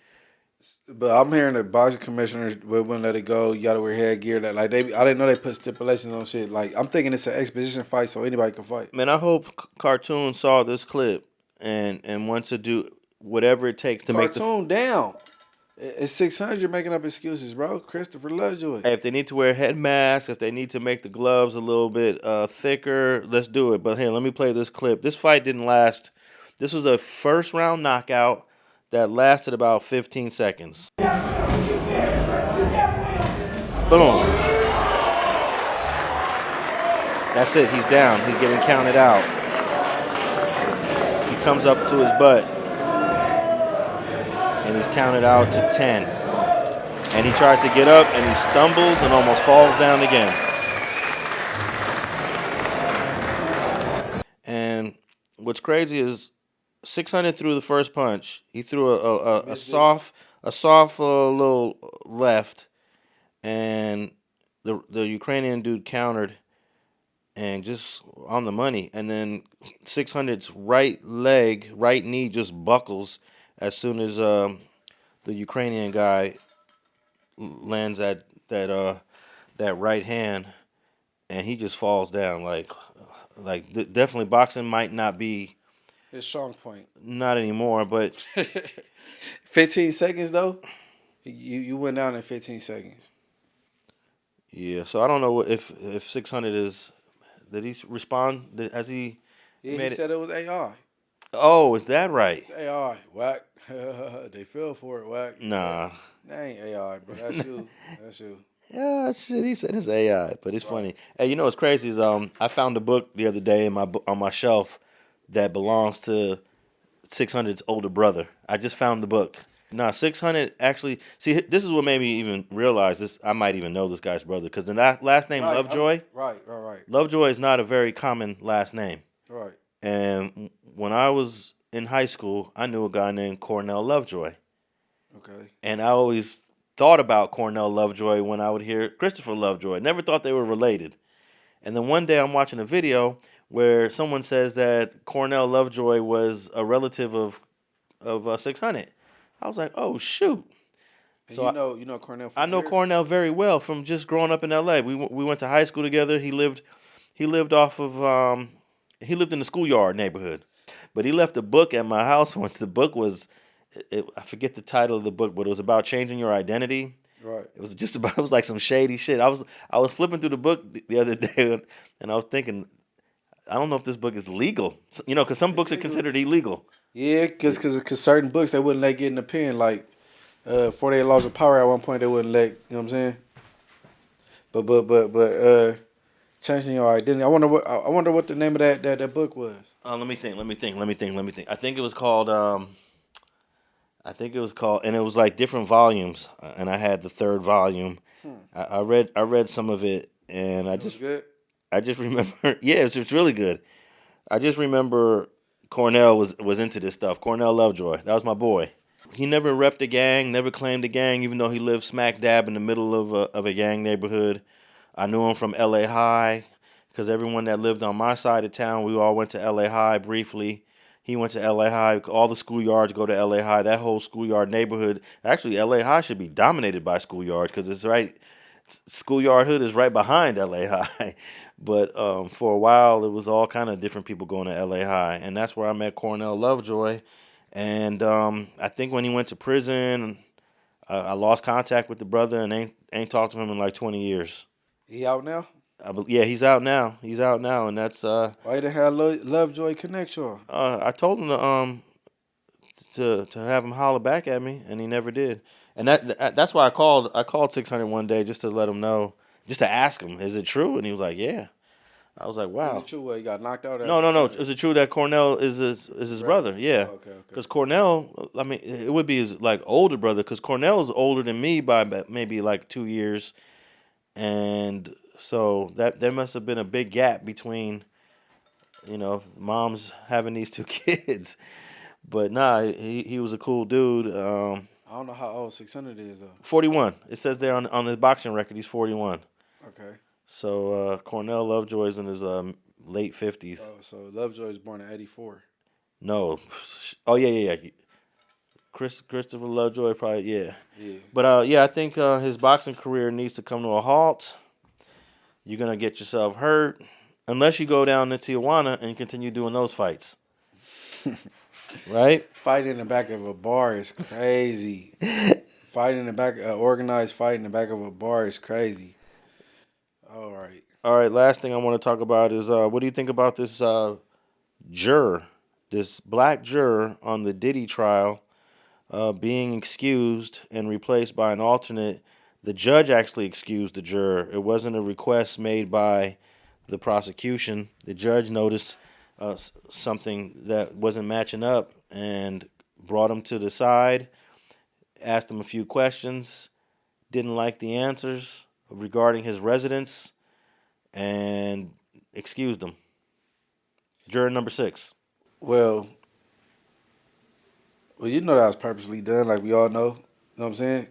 S2: But I'm hearing the boxing commissioners wouldn't let it go. You gotta wear headgear. That I didn't know they put stipulations on shit. Like I'm thinking it's an exposition fight, so anybody can fight.
S1: Man, I hope Cartoon saw this clip and wants to do whatever it takes to make
S2: Cartoon down. It's 600 making up excuses, bro. Christopher Lovejoy.
S1: Hey, if they need to wear head masks, if they need to make the gloves a little bit thicker, let's do it. But here, let me play this clip. This fight didn't last. This was a first round knockout that lasted about 15 seconds. Boom. That's it. He's down. He's getting counted out. He comes up to his butt. And he's counted out to 10. And he tries to get up, and he stumbles and almost falls down again. And what's crazy is 600 threw the first punch. He threw a soft little left, and the Ukrainian dude countered, and just on the money. And then 600's right knee just buckles as soon as the Ukrainian guy lands that right hand, and he just falls down. Definitely boxing might not be
S2: his strong point.
S1: Not anymore, but
S2: 15 seconds though. You went down in 15 seconds.
S1: Yeah, so I don't know if 600 is. Did he respond? Has he
S2: Yeah,
S1: made
S2: he
S1: it?
S2: said it was AI.
S1: Oh, is that right?
S2: It's AI. Whack. They fell for it. Whack.
S1: Nah.
S2: That ain't AI, bro. That's you. That's you.
S1: Yeah, shit. He said it's AI, but it's funny. Hey, you know what's crazy is I found a book the other day on my shelf that belongs to 600's older brother. I just found the book. Nah, 600 actually. See, this is what made me even realize this. I might even know this guy's brother because the last name Lovejoy.
S2: Right.
S1: Lovejoy is not a very common last name.
S2: Right.
S1: And when I was in high school, I knew a guy named Cornell Lovejoy.
S2: Okay.
S1: And I always thought about Cornell Lovejoy when I would hear Christopher Lovejoy. Never thought they were related. And then one day I'm watching a video where someone says that Cornell Lovejoy was a relative of 600. I was like, oh shoot.
S2: And
S1: So
S2: you know Cornell.
S1: I know Cornell very well from just growing up in L.A. We went to high school together. He lived off of he lived in the schoolyard neighborhood, but he left a book at my house once. The book was I forget the title of the book, but it was about changing your identity.
S2: Right.
S1: It was just about. It was like some shady shit. I was flipping through the book the other day, and I was thinking, I don't know if this book is legal. You know, because some books are considered illegal.
S2: Yeah, because certain books they wouldn't let get in the pen. Like 48 Laws of Power at one point they wouldn't let. You know what I'm saying? But changing your identity. I wonder what the name of that book was.
S1: Let me think. I think it was called. And it was like different volumes, and I had the third volume. I read some of it, and I just remember. Yeah, it's really good. I just remember Cornell was into this stuff. Cornell Lovejoy, that was my boy. He never repped a gang, never claimed a gang, even though he lived smack dab in the middle of a gang neighborhood. I knew him from L.A. High, because everyone that lived on my side of town, we all went to L.A. High briefly. He went to L.A. High. All the schoolyards go to L.A. High. That whole schoolyard neighborhood. Actually, L.A. High should be dominated by schoolyards because it's right. Schoolyard hood is right behind L.A. High. But for a while, it was all kind of different people going to L.A. High. And that's where I met Cornell Lovejoy. And I think when he went to prison, I lost contact with the brother and ain't talked to him in like 20 years.
S2: He out now?
S1: Yeah, he's out now. And that's
S2: why didn't have Lovejoy connect y'all?
S1: I told him to have him holler back at me, and he never did. And that's why I called 600 one day just to let him know, just to ask him, is it true? And he was like, yeah. I was like, wow.
S2: Is it true where he got knocked out?
S1: No. Is it true that Cornell is his brother? Yeah.
S2: Okay.
S1: Because Cornell, I mean, it would be his like older brother, because Cornell is older than me by maybe like 2 years, and so that there must have been a big gap between, moms having these two kids. But nah, he was a cool dude.
S2: I don't know how old 600 is though.
S1: 41. It says there on his boxing record he's 41.
S2: Okay.
S1: So Cornell Lovejoy's in his late 50s.
S2: Oh, so Lovejoy was born in 84.
S1: No. Oh yeah. Christopher Lovejoy probably, yeah.
S2: Yeah.
S1: But I think his boxing career needs to come to a halt. You're gonna get yourself hurt unless you go down to Tijuana and continue doing those fights. Right?
S2: Fighting in the back of a bar is crazy. Organized fight in the back of a bar is crazy. All right.
S1: Last thing I want to talk about is what do you think about this juror, this black juror on the Diddy trial, being excused and replaced by an alternate? The judge actually excused the juror. It wasn't a request made by the prosecution. The judge noticed something that wasn't matching up and brought him to the side, asked him a few questions, didn't like the answers regarding his residence, and excused him. Juror number 6.
S2: Well, you know that was purposely done, like we all know. You know what I'm saying?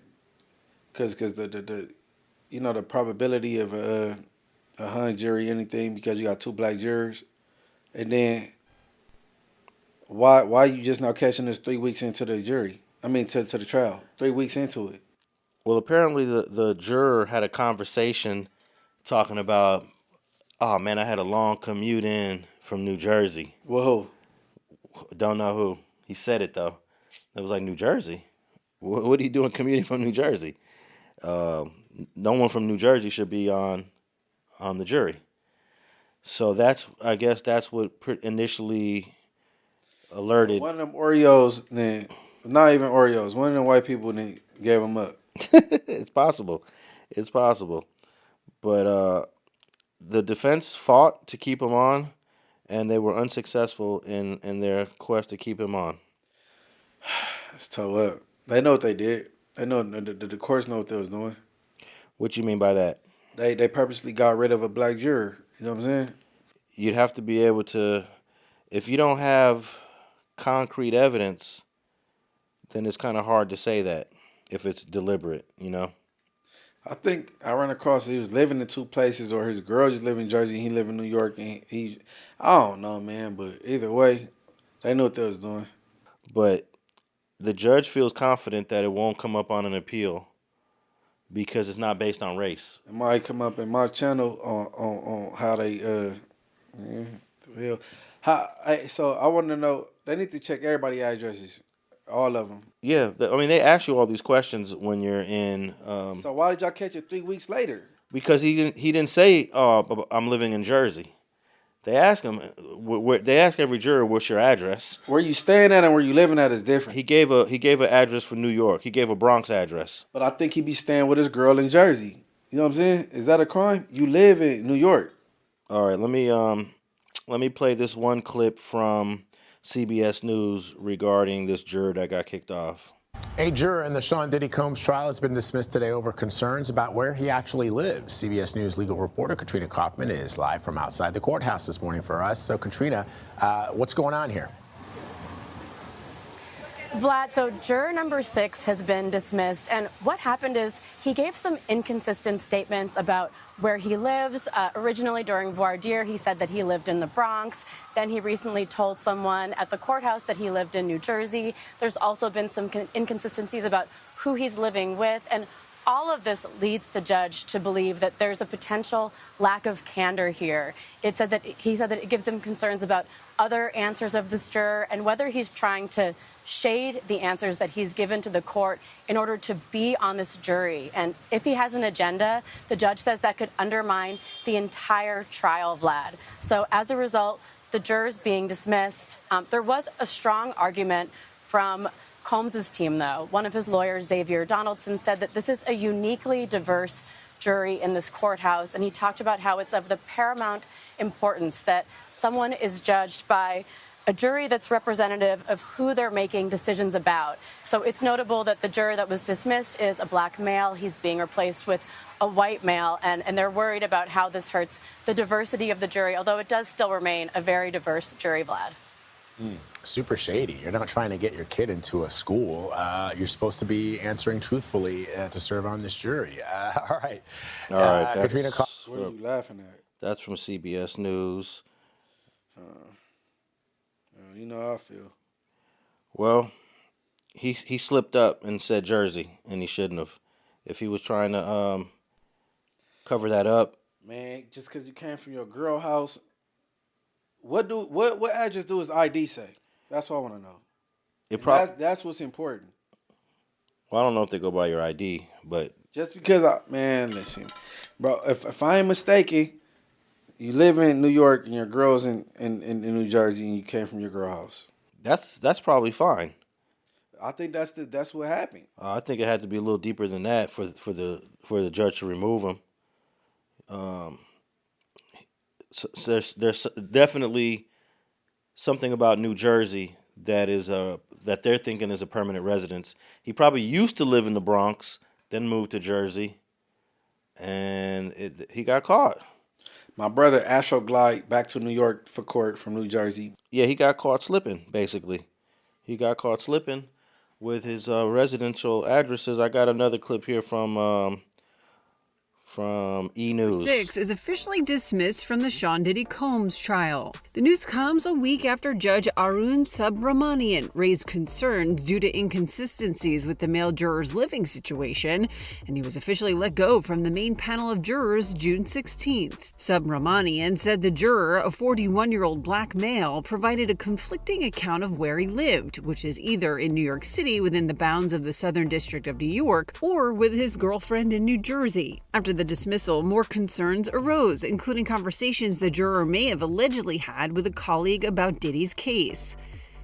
S2: Because the probability of a hung jury, anything, because you got 2 black jurors, and then why you just now catching this 3 weeks into the jury? I mean, to the trial, 3 weeks into it.
S1: Well, apparently the juror had a conversation talking about, oh man, I had a long commute in from New Jersey.
S2: Whoa.
S1: Don't know who. He said it though. It was like New Jersey. What are you doing commuting from New Jersey? No one from New Jersey should be on the jury. So I guess that's what initially alerted.
S2: So one of them Oreos, then not even Oreos. One of them white people then gave them up.
S1: It's possible. It's possible. But the defense fought to keep him on, and they were unsuccessful in their quest to keep him on.
S2: It's toe up. They know what they did. They know the courts know what they was doing.
S1: What you mean by that?
S2: They purposely got rid of a black juror. You know what I'm saying?
S1: You'd have to be able to, if you don't have concrete evidence, then it's kind of hard to say that if it's deliberate, you know?
S2: I think I ran across he was living in two places, or his girl just lived in Jersey and he lived in New York. And I don't know, man, but either way, they knew what they was doing.
S1: But the judge feels confident that it won't come up on an appeal because it's not based on race.
S2: It might come up in my channel on how they so I want to know, they need to check everybody's addresses, all of them.
S1: Yeah, they ask you all these questions when you're in.
S2: So why did y'all catch it 3 weeks later?
S1: Because he didn't say, "Oh, I'm living in Jersey." They ask him. They ask every juror, "What's your address?"
S2: Where you staying at and where you living at is different.
S1: He gave an address for New York. He gave a Bronx address.
S2: But I think he be staying with his girl in Jersey. You know what I'm saying? Is that a crime? You live in New York.
S1: All right, let me play this one clip from CBS News regarding this juror that got kicked off.
S12: A juror in the Sean Diddy Combs trial has been dismissed today over concerns about where he actually lives. CBS News legal reporter Katrina Kaufman is live from outside the courthouse this morning for us. So, Katrina, what's going on here?
S13: Vlad, so juror number 6 has been dismissed, and what happened is he gave some inconsistent statements about where he lives. Originally during voir dire, he said that he lived in the Bronx. Then he recently told someone at the courthouse that he lived in New Jersey. There's also been some inconsistencies about who he's living with, and all of this leads the judge to believe that there's a potential lack of candor here. He said that it gives him concerns about other answers of this juror and whether he's trying to shade the answers that he's given to the court in order to be on this jury. And if he has an agenda, the judge says that could undermine the entire trial, Vlad. So as a result, the jurors being dismissed. There was a strong argument from Combs' team, though. One of his lawyers, Xavier Donaldson, said that this is a uniquely diverse jury in this courthouse, and he talked about how it's of the paramount importance that someone is judged by a jury that's representative of who they're making decisions about. So it's notable that the juror that was dismissed is a black male. He's being replaced with a white male, and they're worried about how this hurts the diversity of the jury, although it does still remain a very diverse jury, Vlad.
S12: Super shady. You're not trying to get your kid into a school. You're supposed to be answering truthfully to serve on this jury. All right. Katrina,
S2: what are you laughing at?
S1: That's from CBS News.
S2: You know how I feel.
S1: Well, he slipped up and said Jersey, and he shouldn't have. If he was trying to cover that up.
S2: Man, just because you came from your girl house, what address do his ID say? That's what I want to know. That's what's important.
S1: Well, I don't know if they go by your ID, but
S2: just because listen, bro. If I ain't mistaken, you live in New York and your girl's in New Jersey, and you came from your girl house.
S1: That's probably fine.
S2: I think that's what happened.
S1: I think it had to be a little deeper than that for the judge to remove him. So there's definitely something about New Jersey that is that they're thinking is a permanent residence. He probably used to live in the Bronx, then moved to Jersey, and he got caught.
S2: My brother astroglide back to New York for court from New Jersey.
S1: Yeah, he got caught slipping, basically. He got caught slipping with his residential addresses. I got another clip here from from E! News.
S14: 6 is officially dismissed from the Sean Diddy Combs trial. The news comes a week after Judge Arun Subramanian raised concerns due to inconsistencies with the male juror's living situation, and he was officially let go from the main panel of jurors June 16th. Subramanian said the juror, a 41-year-old black male, provided a conflicting account of where he lived, which is either in New York City within the bounds of the Southern District of New York or with his girlfriend in New Jersey. After the dismissal, more concerns arose, including conversations the juror may have allegedly had with a colleague about Diddy's case.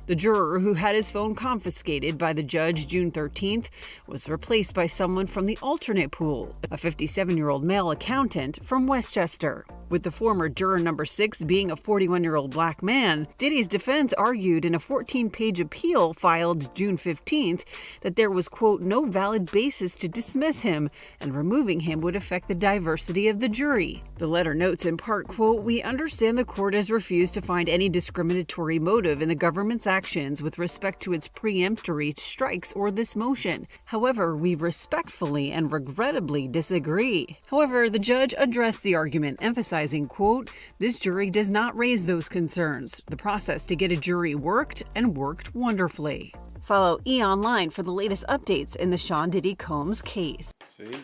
S14: The juror, who had his phone confiscated by the judge June 13th, was replaced by someone from the alternate pool, a 57-year-old male accountant from Westchester. With the former juror number 6 being a 41-year-old black man, Diddy's defense argued in a 14-page appeal filed June 15th that there was, quote, no valid basis to dismiss him, and removing him would affect the diversity of the jury. The letter notes in part, quote, we understand the court has refused to find any discriminatory motive in the government's actions with respect to its preemptory strikes or this motion. However, we respectfully and regrettably disagree. However, the judge addressed the argument, emphasizing, quote, this jury does not raise those concerns. The process to get a jury worked and worked wonderfully. Follow E! Online for the latest updates in the Sean Diddy Combs case.
S2: See?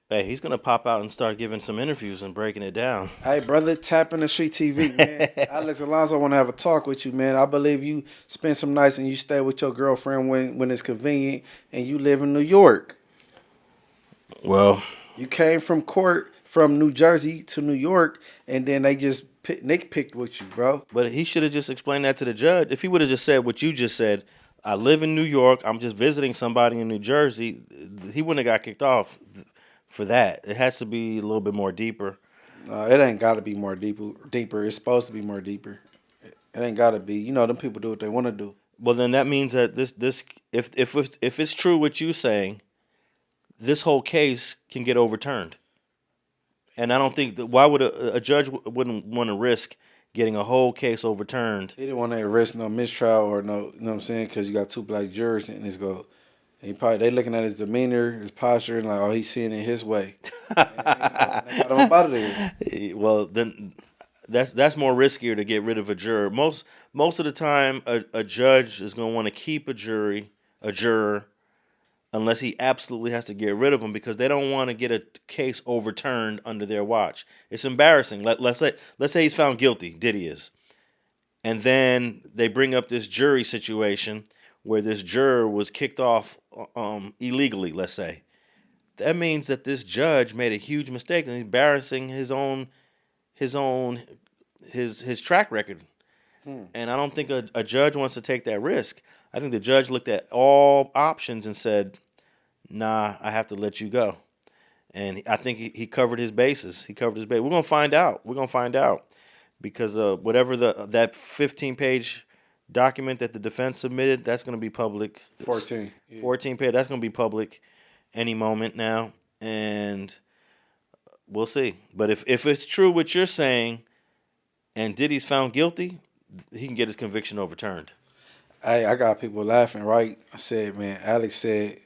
S1: Hey, he's going to pop out and start giving some interviews and breaking it down.
S2: Hey, brother, tap in the Street TV, man. Alex Alonso want to have a talk with you, man. I believe you spend some nights and you stay with your girlfriend when it's convenient, and you live in New York.
S1: Well,
S2: you came from court from New Jersey to New York, and then they just nitpicked with you, bro.
S1: But he should have just explained that to the judge. If he would have just said what you just said, I live in New York, I'm just visiting somebody in New Jersey, he wouldn't have got kicked off for that. It has to be a little bit more deeper.
S2: It ain't got to be more deeper. It's supposed to be more deeper. It ain't got to be. You know, them people do what they want to do.
S1: Well, then that means that this if it's true what you're saying, this whole case can get overturned. And I don't think that why would a judge wouldn't want to risk getting a whole case overturned?
S2: He didn't want to risk no mistrial or no, you know what I'm saying? Because you got 2 black jurors and it's go. They looking at his demeanor, his posture, and like, oh, he's seeing it his way. And they got him up out of there.
S1: Well, then that's more riskier to get rid of a juror. Most of the time, a judge is going to want to keep a juror, unless he absolutely has to get rid of him because they don't want to get a case overturned under their watch. It's embarrassing. Let's say he's found guilty, Diddy is, and then they bring up this jury situation where this juror was kicked off illegally, let's say. That means that this judge made a huge mistake and embarrassing his track record. And I don't think a judge wants to take that risk. I think the judge looked at all options and said, nah, I have to let you go. And I think he covered his bases. We're going to find out. Because whatever that 15-page document that the defense submitted, that's going to be public.
S2: 14. Yeah.
S1: 14 page, that's going to be public any moment now. And we'll see. But if it's true what you're saying and Diddy's found guilty, he can get his conviction overturned.
S2: Hey, I got people laughing, right? I said, man, Alex said,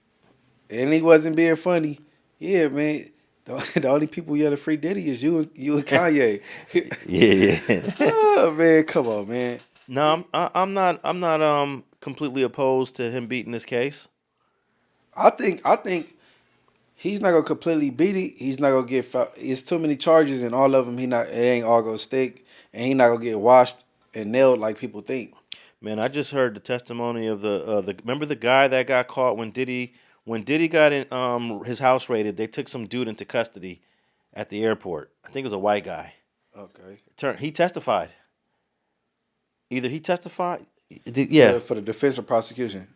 S2: and he wasn't being funny. Yeah, man. The only people yelling free Diddy is you and Kanye.
S1: Yeah.
S2: Oh man, come on, man.
S1: No, I'm not completely opposed to him beating this case.
S2: I think he's not gonna completely beat it. He's not gonna get. It's too many charges, and all of them, it ain't all gonna stick, and he not gonna get washed and nailed like people think.
S1: Man, I just heard the testimony of the remember the guy that got caught when Diddy got in his house raided. They took some dude into custody at the airport. I think it was a white guy.
S2: Okay.
S1: He testified. Either he testified, yeah,
S2: for the defense or prosecution.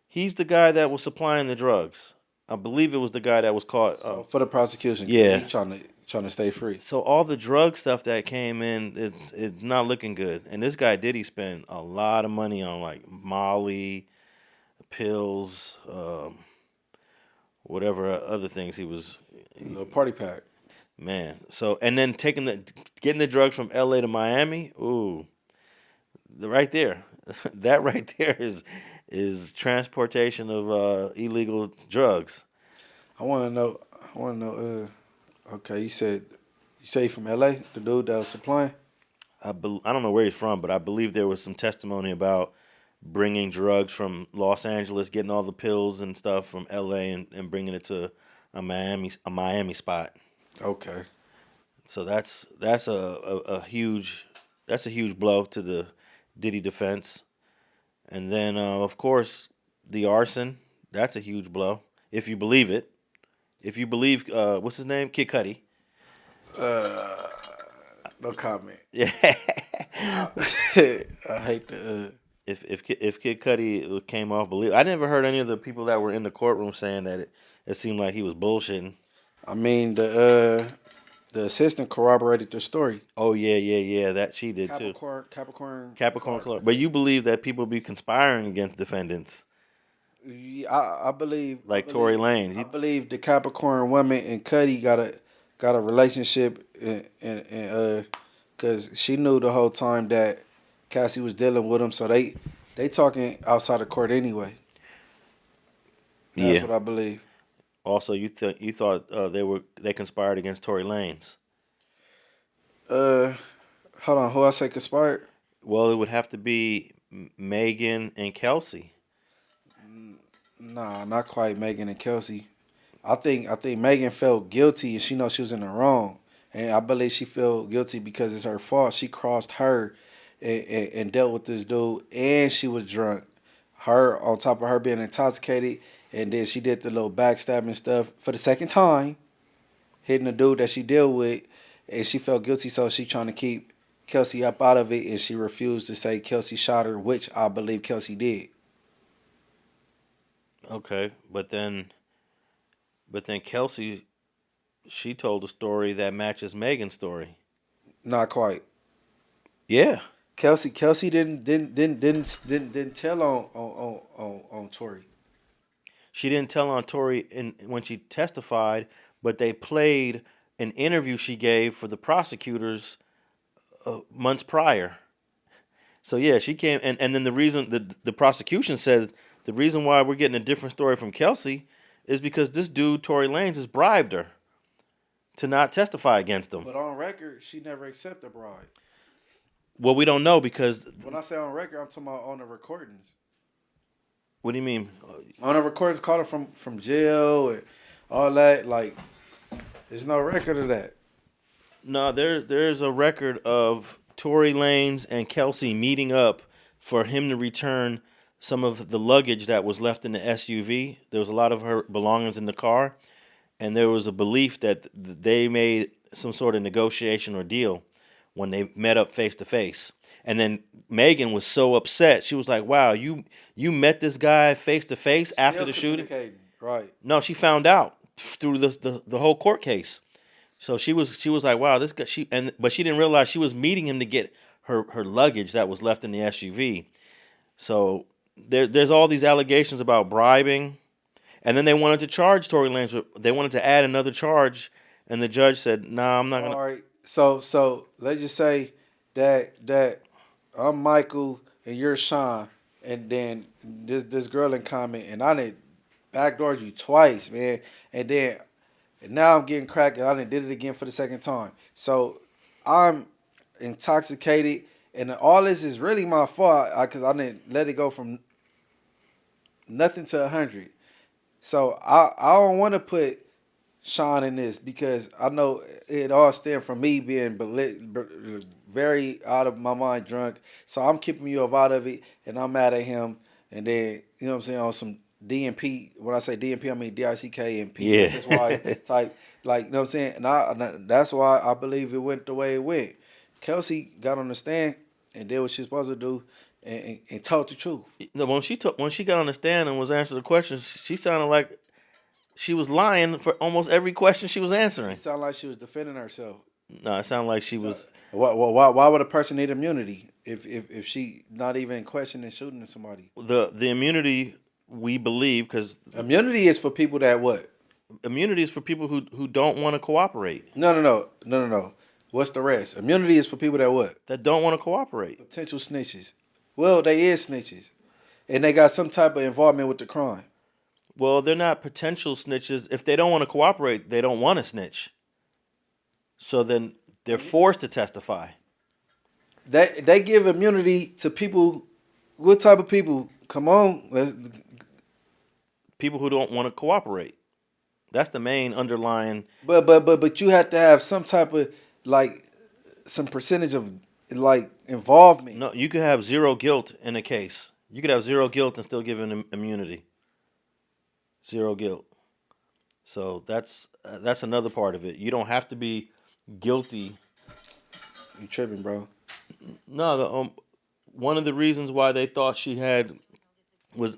S1: He's the guy that was supplying the drugs. I believe it was the guy that was caught.
S2: So for the prosecution,
S1: yeah,
S2: he trying to stay free.
S1: So all the drug stuff that came in, it's not looking good. And this guy Diddy spent a lot of money on like Molly, pills, whatever other things he was.
S2: The party pack.
S1: Man, so and then getting the drugs from LA to Miami, ooh, right there, that right there is transportation of illegal drugs.
S2: I want to know I want to know. Okay, you say he from L.A. The dude that was supplying.
S1: I don't know where he's from, but I believe there was some testimony about bringing drugs from Los Angeles, getting all the pills and stuff from L.A. and bringing it to a Miami spot.
S2: Okay.
S1: So that's a huge blow to the Diddy defense, and then of course the arson. That's a huge blow if you believe it. If you believe what's his name, Kid Cudi.
S2: No comment.
S1: Yeah.
S2: I hate the.
S1: If Kid Cudi came off believe, I never heard any of the people that were in the courtroom saying that it seemed like he was bullshitting.
S2: I mean the assistant corroborated the story.
S1: Oh yeah. That she did too. Capricorn. But you believe that people be conspiring against defendants?
S2: Yeah, I believe.
S1: Like Tory Lanez.
S2: I believe the Capricorn woman and Cudi got a relationship, and because she knew the whole time that Cassie was dealing with him, so they talking outside of court anyway. That's what I believe.
S1: Also, you thought they conspired against Tory Lanez.
S2: Hold on, who I say conspired?
S1: Well, it would have to be Megan and Kelsey.
S2: Nah, not quite Megan and Kelsey. I think Megan felt guilty and she knows she was in the wrong. And I believe she felt guilty because it's her fault. She crossed her and dealt with this dude, and she was drunk. Her, on top of her being intoxicated, and then she did the little backstabbing stuff for the second time, hitting the dude that she dealt with, and she felt guilty, so she trying to keep Kelsey up out of it, and she refused to say Kelsey shot her, which I believe Kelsey did.
S1: Okay, but then Kelsey, she told a story that matches Megan's story.
S2: Not quite.
S1: Yeah.
S2: Kelsey didn't tell on Tory.
S1: She didn't tell on Tory when she testified, but they played an interview she gave for the prosecutors months prior. So yeah, she came and then the reason the prosecution said the reason why we're getting a different story from Kelsey is because this dude Tory Lanez has bribed her to not testify against him.
S2: But on record, she never accepted a bribe.
S1: Well, we don't know because
S2: when I say on record, I'm talking about on the recordings.
S1: What do you mean?
S2: On the recordings, called her from jail and all that. Like, there's no record of that.
S1: No, there's a record of Tory Lanez and Kelsey meeting up for him to return some of the luggage that was left in the SUV. There was a lot of her belongings in the car, and there was a belief that they made some sort of negotiation or deal when they met up face to face. And then Megan was so upset. She was like, wow, you met this guy face to face after the shooting?
S2: Right.
S1: No, she found out through the whole court case. So she was like, wow, this guy, but she didn't realize she was meeting him to get her luggage that was left in the SUV. So there's all these allegations about bribing. And then they wanted to charge Tory Lanez. They wanted to add another charge, and the judge said, "Nah, I'm not gonna."
S2: All right. So let's just say that I'm Michael and you're Sean, and then this girl in comment, and I done backdoored you twice, man, and now I'm getting cracked, and I done did it again for the second time. So I'm intoxicated, and all this is really my fault because I didn't let it go from nothing to 100. So I don't want to put Sean in this because I know it all stems from me being very out of my mind drunk. So I'm keeping you out of it, and I'm mad at him. And then, you know what I'm saying, on some DNP. When I say DNP, I mean DICK and PSSY type. Like, you know what I'm saying? And that's why I believe it went the way it went. Kelsey got on the stand and did what she's supposed to do and told the truth.
S1: When she got on the stand and was answering the questions, she sounded like she was lying for almost every question she was answering.
S2: It sounded like she was defending herself.
S1: No, it sounded like she was.
S2: Why would a person need immunity if she not even questioning shooting at somebody?
S1: The immunity, we believe, because
S2: immunity is for people that what?
S1: Immunity is for people who don't want to cooperate.
S2: No. What's the rest? Immunity is for people that what?
S1: That don't want to cooperate.
S2: Potential snitches. Well, they is snitches, and they got some type of involvement with the crime.
S1: Well, they're not potential snitches. If they don't want to cooperate, they don't want to snitch. So then they're forced to testify.
S2: They give immunity to people. What type of people? Come on,
S1: people who don't want to cooperate. That's the main underlying.
S2: But you have to have some type of like some percentage of like involvement.
S1: No, you could have zero guilt in a case. You could have zero guilt and still give them immunity. Zero guilt. So that's another part of it. You don't have to be guilty.
S2: You tripping, bro?
S1: No, one of the reasons why they thought she had was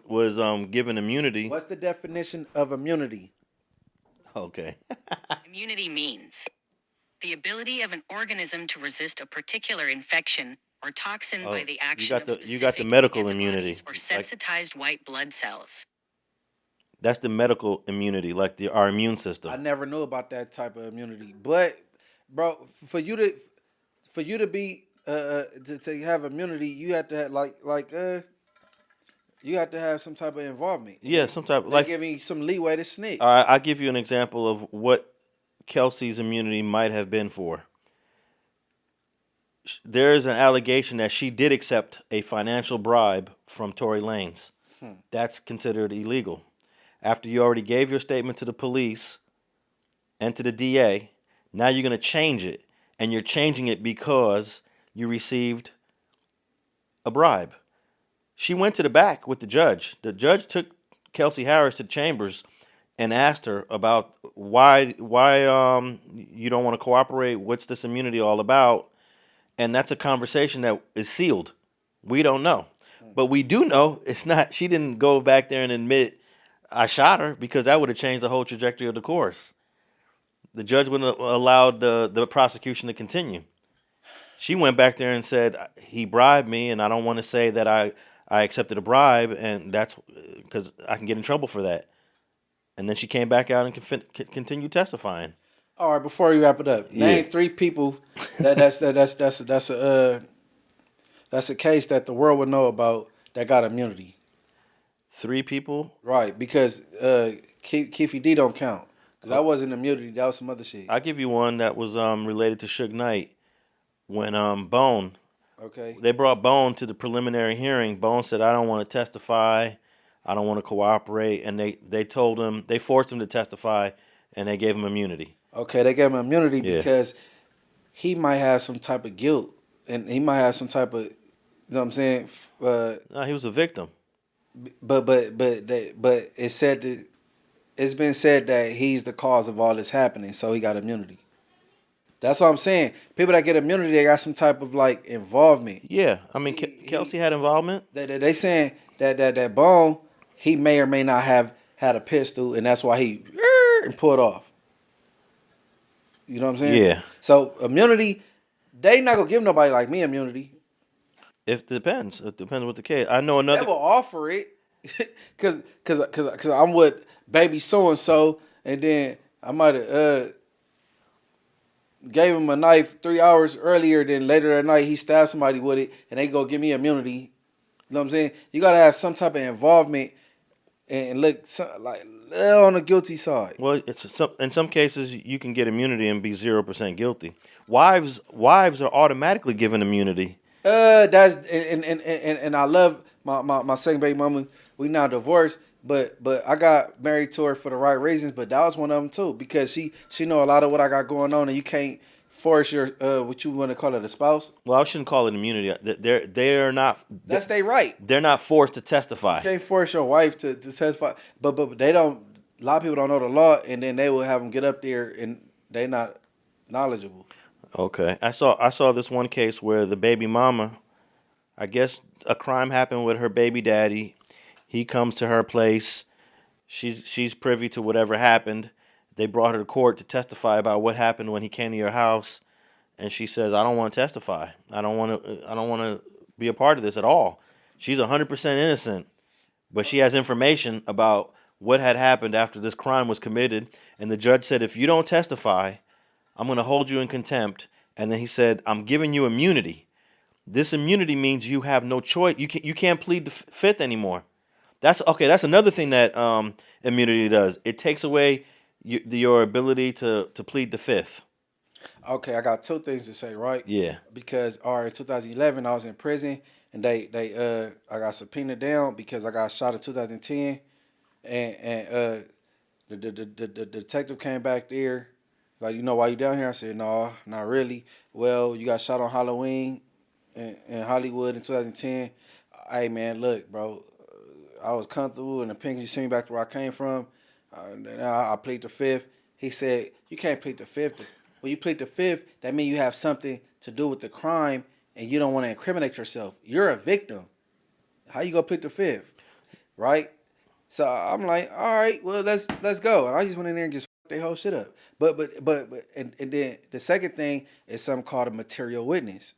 S1: given immunity.
S2: What's the definition of immunity?
S1: Okay.
S15: Immunity means the ability of an organism to resist a particular infection or toxin by the action of specific
S1: you got the medical immunity
S15: or sensitized white blood cells.
S1: That's the medical immunity, like our immune system.
S2: I never knew about that type of immunity, but bro, for you to be to have immunity, you have to have you have to have some type of involvement.
S1: Yeah, some type.
S2: Like giving you some leeway to snitch.
S1: All right, I'll give you an example of what Kelsey's immunity might have been for. There is an allegation that she did accept a financial bribe from Tory Lanez. That's considered illegal. After you already gave your statement to the police and to the DA, now you're going to change it. And you're changing it because you received a bribe. She went to the back with the judge. The judge took Kelsey Harris to chambers and asked her about why you don't want to cooperate. What's this immunity all about? And that's a conversation that is sealed. We don't know. But we do know it's not. She didn't go back there and admit I shot her, because that would have changed the whole trajectory of the course. The judge wouldn't have allowed the prosecution to continue. She went back there and said, he bribed me, and I don't want to say that I accepted a bribe, and that's because I can get in trouble for that. And then she came back out and continued testifying.
S2: All right, before we wrap it up, name 3 people that's a case that the world would know about that got immunity.
S1: 3 people?
S2: Right, because Keefy D don't count. Because that wasn't immunity, that was some other shit.
S1: I'll give you one that was related to Suge Knight. When Bone, they brought Bone to the preliminary hearing. Bone said, I don't want to testify, I don't want to cooperate, and they told him, they forced him to testify, and they gave him immunity. Okay,
S2: they gave him immunity because he might have some type of guilt, and he might have some type of, you know what I'm saying?
S1: No, he was a victim.
S2: But it said that it's been said that he's the cause of all this happening, so he got immunity. That's what I'm saying. People that get immunity, they got some type of like involvement.
S1: Yeah, I mean, Kelsey had involvement.
S2: They saying that Bone, he may or may not have had a pistol, and that's why he and pulled off. You know what I'm saying?
S1: Yeah.
S2: So immunity, they not gonna give nobody like me immunity.
S1: It depends what the case. I know another.
S2: They will offer it, cause I'm with baby so and so, and then I might have gave him a knife 3 hours earlier. Then later that night he stabbed somebody with it, and they go give me immunity. You know what I'm saying? You gotta have some type of involvement and look like on the guilty side.
S1: Well, in some cases you can get immunity and be 0% guilty. Wives are automatically given immunity.
S2: That's and I love my second baby mama. We now divorced, but I got married to her for the right reasons. But that was one of them too, because she know a lot of what I got going on, and you can't force your what you want to call it, a spouse.
S1: Well, I shouldn't call it immunity. They're not.
S2: That's their right.
S1: They're not forced to testify.
S2: You can't force your wife to testify, but they don't. A lot of people don't know the law, and then they will have them get up there, and they not knowledgeable.
S1: Okay, I saw this one case where the baby mama, I guess a crime happened with her baby daddy. He comes to her place. She's privy to whatever happened. They brought her to court to testify about what happened when he came to your house, and she says, "I don't want to testify. I don't want to be a part of this at all." She's 100% innocent, but she has information about what had happened after this crime was committed, and the judge said, "If you don't testify, I'm going to hold you in contempt." And then he said, "I'm giving you immunity. This immunity means you have no choice. You can't plead the fifth anymore. That's okay. That's another thing that immunity does. It takes away your ability to plead the fifth.
S2: Okay, I got two things to say, right?
S1: Yeah.
S2: Because in 2011 I was in prison and I got subpoenaed down because I got shot in 2010, and the detective came back there, like, you know why you down here? I said, no, not really. Well, you got shot on Halloween in Hollywood in 2010. Hey man, look, bro, I was comfortable in the pink. You sent me back to where I came from. Then I plead the fifth. He said, you can't plead the fifth. When you plead the fifth, that means you have something to do with the crime and you don't want to incriminate yourself. You're a victim. How you gonna plead the fifth? Right? So I'm like, all right, well, let's go. And I just went in there and just fucked their whole shit up. But and then the second thing is something called a material witness.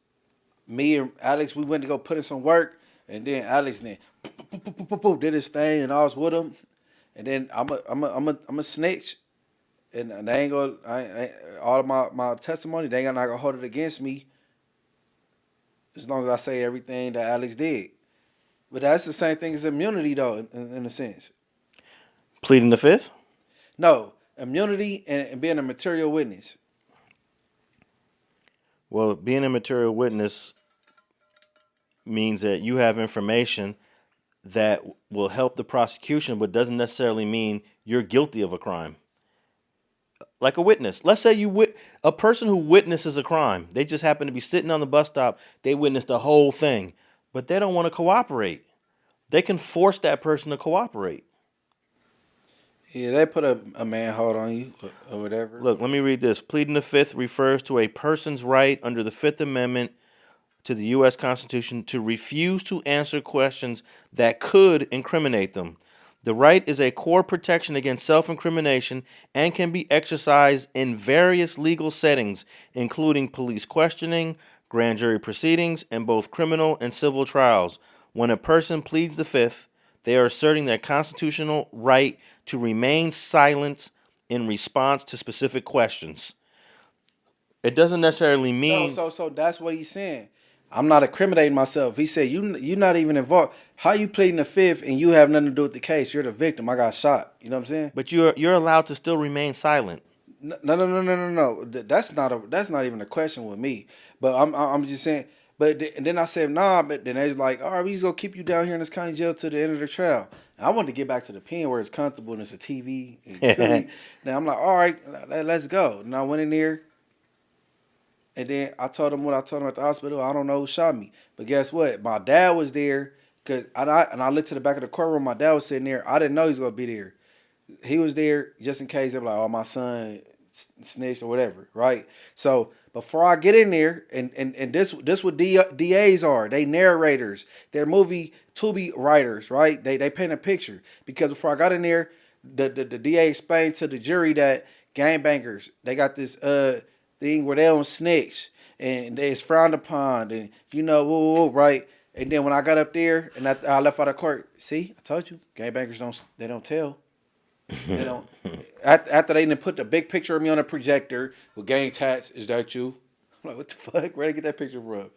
S2: Me and Alex, we went to go put in some work, and then Alex then did his thing, and I was with him. And then I'm a snitch, and they ain't gonna all of my testimony, they ain't gonna hold it against me as long as I say everything that Alex did. But that's the same thing as immunity, though, in a sense.
S1: Pleading the fifth?
S2: No, immunity and being a material witness.
S1: Well, being a material witness means that you have information that will help the prosecution, but doesn't necessarily mean you're guilty of a crime. Like a witness. Let's say a person who witnesses a crime. They just happen to be sitting on the bus stop. They witnessed the whole thing, but they don't want to cooperate. They can force that person to cooperate.
S2: Yeah, they put a manhole on you or whatever.
S1: Look, let me read this. Pleading the fifth refers to a person's right under the Fifth Amendment to the U.S. Constitution to refuse to answer questions that could incriminate them. The right is a core protection against self-incrimination and can be exercised in various legal settings, including police questioning, grand jury proceedings, and both criminal and civil trials. When a person pleads the fifth, they are asserting their constitutional right to remain silent in response to specific questions. It doesn't necessarily mean...
S2: So that's what he's saying. I'm not incriminating myself. He said, you're not even involved. How you pleading the fifth and you have nothing to do with the case? You're the victim. I got shot. You know what I'm saying?
S1: But you're allowed to still remain silent.
S2: No. That's not even a question with me. But I'm just saying. But and then I said, nah. But then they was like, all right, we just gonna keep you down here in this county jail to the end of the trial. And I wanted to get back to the pen where it's comfortable and it's a TV. Now I'm like, all right, let's go. And I went in there. And then I told him what I told him at the hospital. I don't know who shot me. But guess what? My dad was there. And I looked to the back of the courtroom. My dad was sitting there. I didn't know he was going to be there. He was there just in case they were like, oh, my son snitched or whatever, right? So before I get in there, and this what DAs are. They narrators. They're movie Tubi writers, right? They paint a picture. Because before I got in there, the DA explained to the jury that gangbangers, they got this... thing where they don't snitch and it's frowned upon and right? And then when I got up there and I left out of court, see, I told you, gangbangers don't tell. They don't. After they didn't put the big picture of me on a projector with gang tats, is that you? I'm like, what the fuck? Where'd I get that picture from?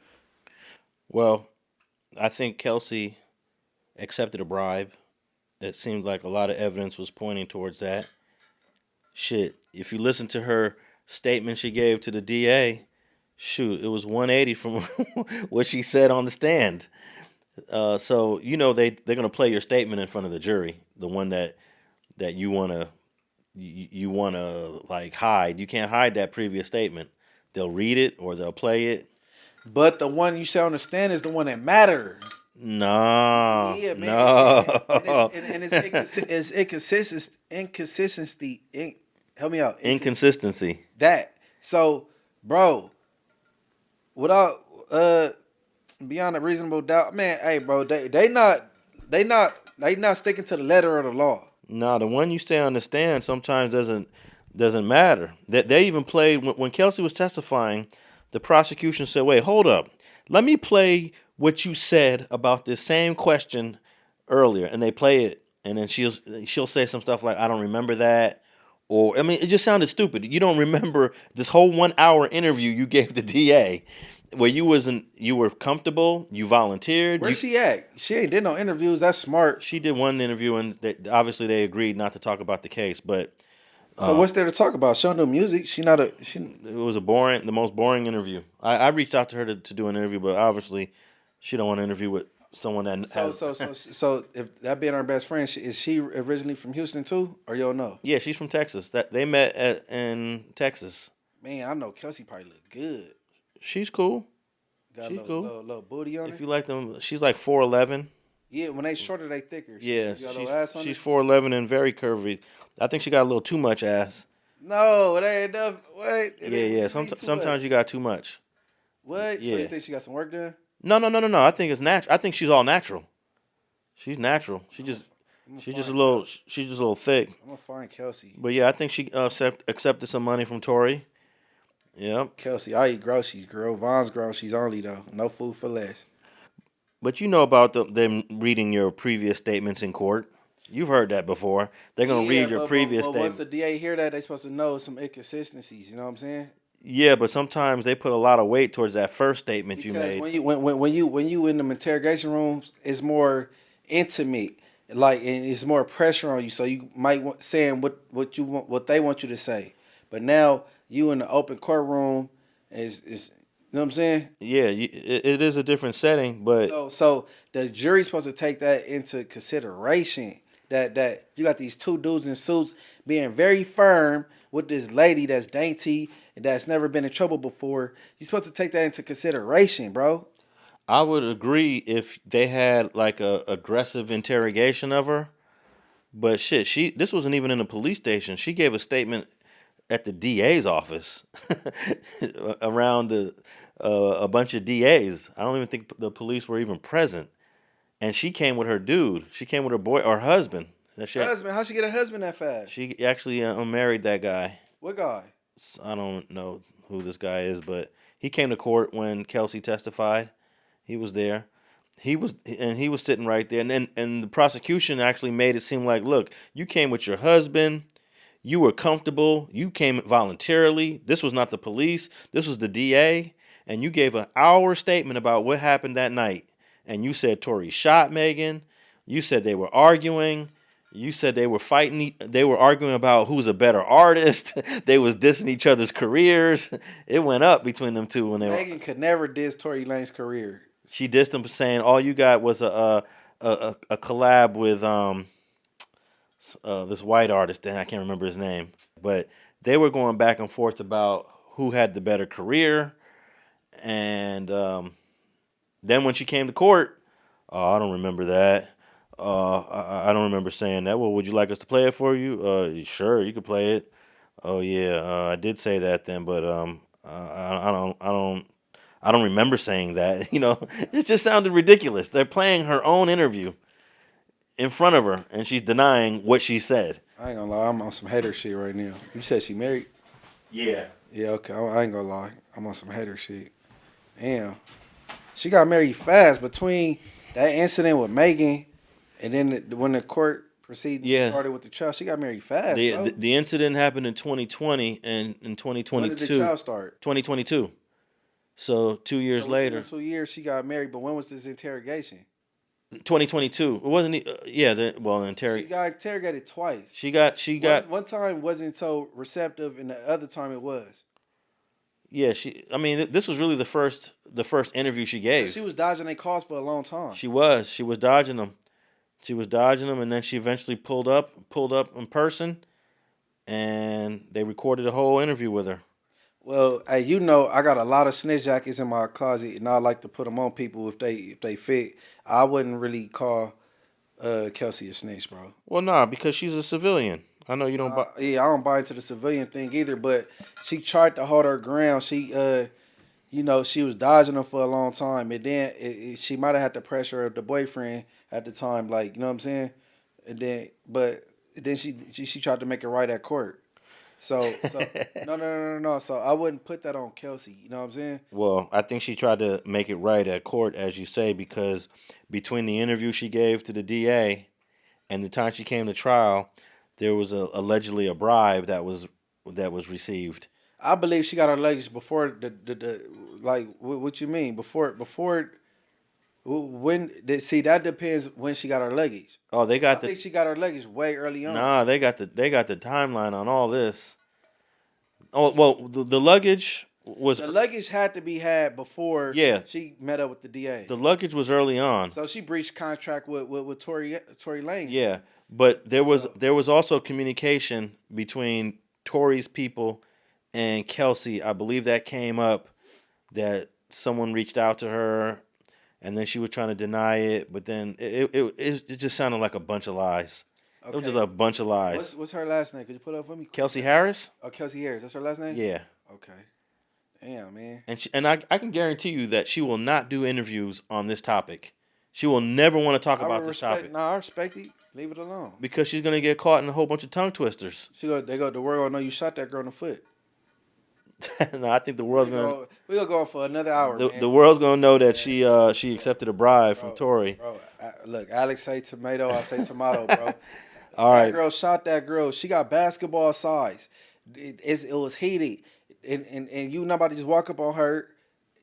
S1: Well, I think Kelsey accepted a bribe. It seemed like a lot of evidence was pointing towards that. Shit, if you listen to her statement she gave to the DA, shoot, it was 180 from what she said on the stand. So they're gonna play your statement in front of the jury, the one that you wanna like hide. You can't hide that previous statement. They'll read it or they'll play it.
S2: But the one you say on the stand is the one that matter.
S1: No,
S2: yeah, man.
S1: No,
S2: and it's inconsistency. Help me out.
S1: Inconsistency.
S2: That. So, bro, without beyond a reasonable doubt, man, hey, bro, they not sticking to the letter of the law.
S1: No, the one you stay on the stand sometimes doesn't matter. They even played when Kelsey was testifying. The prosecution said, "Wait, hold up. Let me play what you said about this same question earlier," and they play it, and then she'll say some stuff like, "I don't remember that." Or, I mean, it just sounded stupid. You don't remember this whole 1 hour interview you gave the DA. where you were comfortable, you volunteered.
S2: Where's she at? She ain't did no interviews. That's smart.
S1: She did one interview, and obviously they agreed not to talk about the case. But
S2: so what's there to talk about? She don't do music.
S1: It was the most boring interview. I reached out to her to do an interview, but obviously she don't want to interview with someone that has.
S2: So if that being our best friend, is she originally from Houston too, or you don't know?
S1: Yeah, she's from Texas. That they met in Texas.
S2: Man, I know Kelsey probably look good.
S1: She's cool.
S2: Got
S1: she's
S2: a
S1: cool.
S2: Little booty on her.
S1: If you like them, she's like 4'11".
S2: Yeah, when they shorter, they thicker.
S1: Yeah, she's 4'11" and very curvy. I think she got a little too much ass.
S2: No, it ain't enough. Wait.
S1: Yeah. Sometimes you got too much.
S2: What?
S1: Yeah.
S2: So you think she got some work done?
S1: No. I think it's natural. I think she's all natural. She's natural. She's just a little thick.
S2: I'm gonna find Kelsey.
S1: But yeah, I think she accepted some money from Tory. Yep.
S2: Kelsey, I eat groceries, girl. Von's groceries only though. No food for less.
S1: But you know about them reading your previous statements in court. You've heard that before. They're gonna read your previous statement.
S2: Once the DA hear that, they supposed to know some inconsistencies. You know what I'm saying?
S1: Yeah, but sometimes they put a lot of weight towards that first statement you made.
S2: When you in them interrogation rooms, it's more intimate. Like, and it's more pressure on you, so you might saying what they want you to say. But now you in the open courtroom is you know what I'm saying?
S1: Yeah, it is a different setting, but
S2: so the jury's supposed to take that into consideration. That you got these two dudes in suits being very firm with this lady that's dainty and that's never been in trouble before. You're supposed to take that into consideration, bro.
S1: I would agree if they had like a aggressive interrogation of her. But shit, this wasn't even in a police station. She gave a statement at the DA's office around a bunch of DAs. I don't even think the police were even present. And she came with her dude. She came with her boy or husband.
S2: Husband? How'd she get a husband that fast?
S1: She actually married that guy.
S2: What guy?
S1: I don't know who this guy is, but he came to court when Kelsey testified. He was there. He was sitting right there. And the prosecution actually made it seem like, look, you came with your husband. You were comfortable. You came voluntarily. This was not the police. This was the DA. And you gave an hour statement about what happened that night. And you said Tory shot Megan. You said they were arguing. You said they were fighting. They were arguing about who's a better artist. They was dissing each other's careers. It went up between them two when they
S2: Megan could never diss Tory Lanez's career.
S1: She dissed him saying all you got was a collab with this white artist, and I can't remember his name. But they were going back and forth about who had the better career. And then when she came to court, I don't remember that. I don't remember saying that. Well, would you like us to play it for you? Sure, you could play it. Oh yeah, I did say that then, but I don't remember saying that. You know, it just sounded ridiculous. They're playing her own interview in front of her, and she's denying what she said.
S2: I ain't gonna lie, I'm on some hater shit right now. You said she married?
S1: Yeah.
S2: Yeah, okay. I ain't gonna lie, I'm on some hater shit. Damn. She got married fast between that incident with Megan and then when the court proceedings started with the child. She got married fast.
S1: The incident happened in 2020 and in 2022.
S2: When did the child start?
S1: 2022. So 2 years later.
S2: 2 years she got married, but when was this interrogation?
S1: 2022. It wasn't. She
S2: got interrogated twice.
S1: She got.
S2: One time wasn't so receptive, and the other time it was.
S1: Yeah, I mean, this was really the first interview she gave.
S2: She was dodging their calls for a long time.
S1: She was dodging them. And then she eventually pulled up in person, and they recorded a whole interview with her.
S2: Well, hey, you know, I got a lot of snitch jackets in my closet, and I like to put them on people if they fit. I wouldn't really call Kelsey a snitch, bro.
S1: Well, nah, because she's a civilian. I know you don't buy.
S2: Yeah, I don't buy into the civilian thing either. But she tried to hold her ground. She, she was dodging him for a long time, and then she might have had the pressure of the boyfriend at the time, like, you know what I'm saying. And then she tried to make it right at court. So no. So I wouldn't put that on Kelsey. You know what I'm saying?
S1: Well, I think she tried to make it right at court, as you say, because between the interview she gave to the DA and the time she came to trial, there was allegedly a bribe that was received.
S2: I believe she got her luggage before Like, what you mean? When see, that depends when she got her luggage.
S1: Oh, they
S2: I
S1: got
S2: think she got her luggage way early on.
S1: Nah, they got the timeline on all this. Oh well, the luggage was
S2: The luggage had to be had before she met up with the DA.
S1: the luggage was early on.
S2: So she breached contract with Tory Lanez.
S1: Yeah, but there was also communication between Tory's people and Kelsey. I believe that came up that someone reached out to her, and then she was trying to deny it, but then it just sounded like a bunch of lies. Okay. It was just a bunch of lies.
S2: What's her last name? Could you put it up for me?
S1: Kelsey Harris?
S2: Oh, Kelsey Harris. That's her last name?
S1: Yeah.
S2: Okay. Damn, man.
S1: And I can guarantee you that she will not do interviews on this topic. She will never want to talk about this topic.
S2: I respect it. Leave it alone.
S1: Because she's gonna get caught in a whole bunch of tongue twisters.
S2: The world gonna know you shot that girl in the foot.
S1: No, I think the world's gonna.
S2: We're gonna go on for another hour.
S1: The world's gonna know that she accepted a bribe from Tory.
S2: Bro, look, Alex say tomato, I say tomato, bro.
S1: All right.
S2: That girl shot that girl. She got basketball size. It was heated, and you not about to just walk up on her.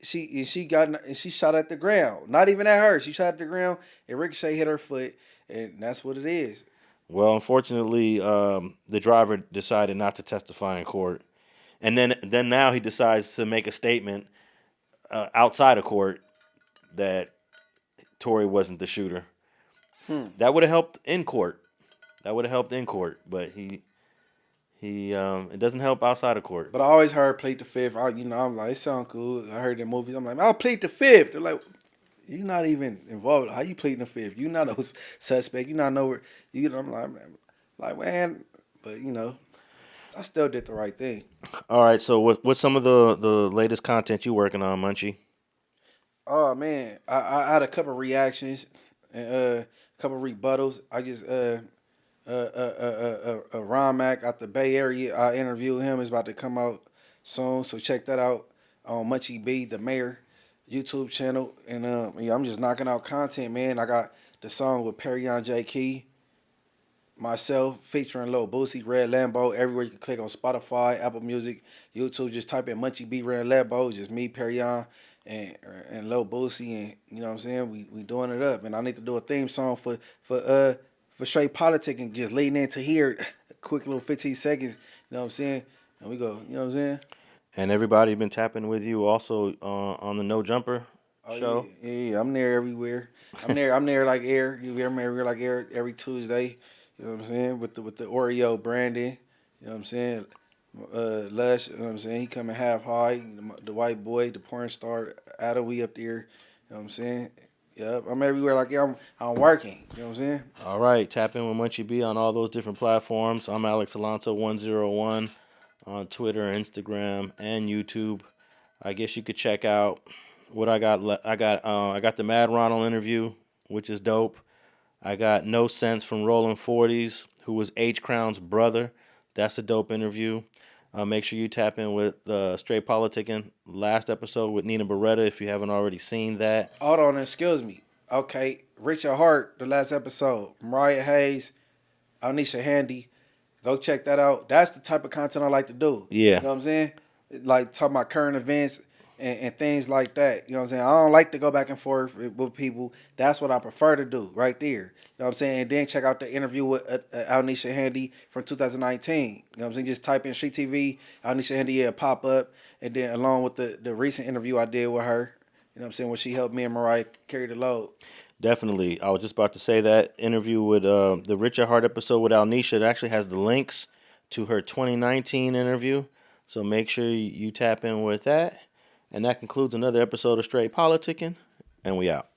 S2: She shot at the ground. Not even at her. She shot at the ground, and ricochet hit her foot, and that's what it is.
S1: Well, unfortunately, the driver decided not to testify in court. And then now he decides to make a statement outside of court that Tory wasn't the shooter. That would have helped in court. But he it doesn't help outside of court.
S2: But I always heard plead the fifth. I'm like, it sound cool. I heard in movies. I'm like, I'll plead the fifth. They're like, you're not even involved. How you pleading the fifth? You're not a suspect. You're not nowhere. I'm like, man. But I still did the right thing.
S1: All right, so what's some of the latest content you working on, Munchie?
S2: Oh man, I had a couple reactions and a couple rebuttals. I just Ron Mack out the Bay Area. I interviewed him. It's about to come out soon, so check that out on Munchie B, the mayor, YouTube channel. And I'm just knocking out content, man. I got the song with Perrion J. Key. Myself featuring Lil Boosie, Red Lambo. Everywhere you can click on Spotify, Apple Music, YouTube. Just type in Munchie B, Red Lambo. Just me, Perrion, and Lil Boosie, and you know what I'm saying. We doing it up, and I need to do a theme song for Straight Politicking. Just leading into here, a quick little 15 seconds. You know what I'm saying, and we go. You know what I'm saying.
S1: And everybody been tapping with you also on the No Jumper show.
S2: Yeah, I'm there everywhere. I'm there like air. You hear me? We're like air every Tuesday. You know what I'm saying? With the Oreo branding. You know what I'm saying? Lush, you know what I'm saying? He coming half high. The white boy, the porn star, Adam, we up there. You know what I'm saying? Yep. I'm everywhere like I'm working. You know what I'm saying?
S1: All right. Tap in with Munchie B on all those different platforms. I'm Alex Alonso 101 on Twitter, Instagram, and YouTube. I guess you could check out what I got. I got the Mad Ronald interview, which is dope. I got No Sense from Rolling 40s, who was H. Crown's brother. That's a dope interview. Make sure you tap in with Straight Politicking, last episode with Nina Berreta, if you haven't already seen that.
S2: Hold on, excuse me. Okay, Richard Hart, the last episode. Mariah Hayes, Alnisha Handy. Go check that out. That's the type of content I like to do.
S1: Yeah.
S2: You know what I'm saying? Like talking about current events and things like that. You know what I'm saying? I don't like to go back and forth with people. That's what I prefer to do right there. You know what I'm saying? And then check out the interview with Alnisha Handy from 2019. You know what I'm saying? Just type in Street TV, Alnisha Handy, it'll pop up. And then along with the recent interview I did with her, you know what I'm saying, when she helped me and Mariah carry the load.
S1: Definitely. I was just about to say that interview with the Richard Hart episode with Alnisha, it actually has the links to her 2019 interview. So make sure you tap in with that. And that concludes another episode of Straight Politicking, and we out.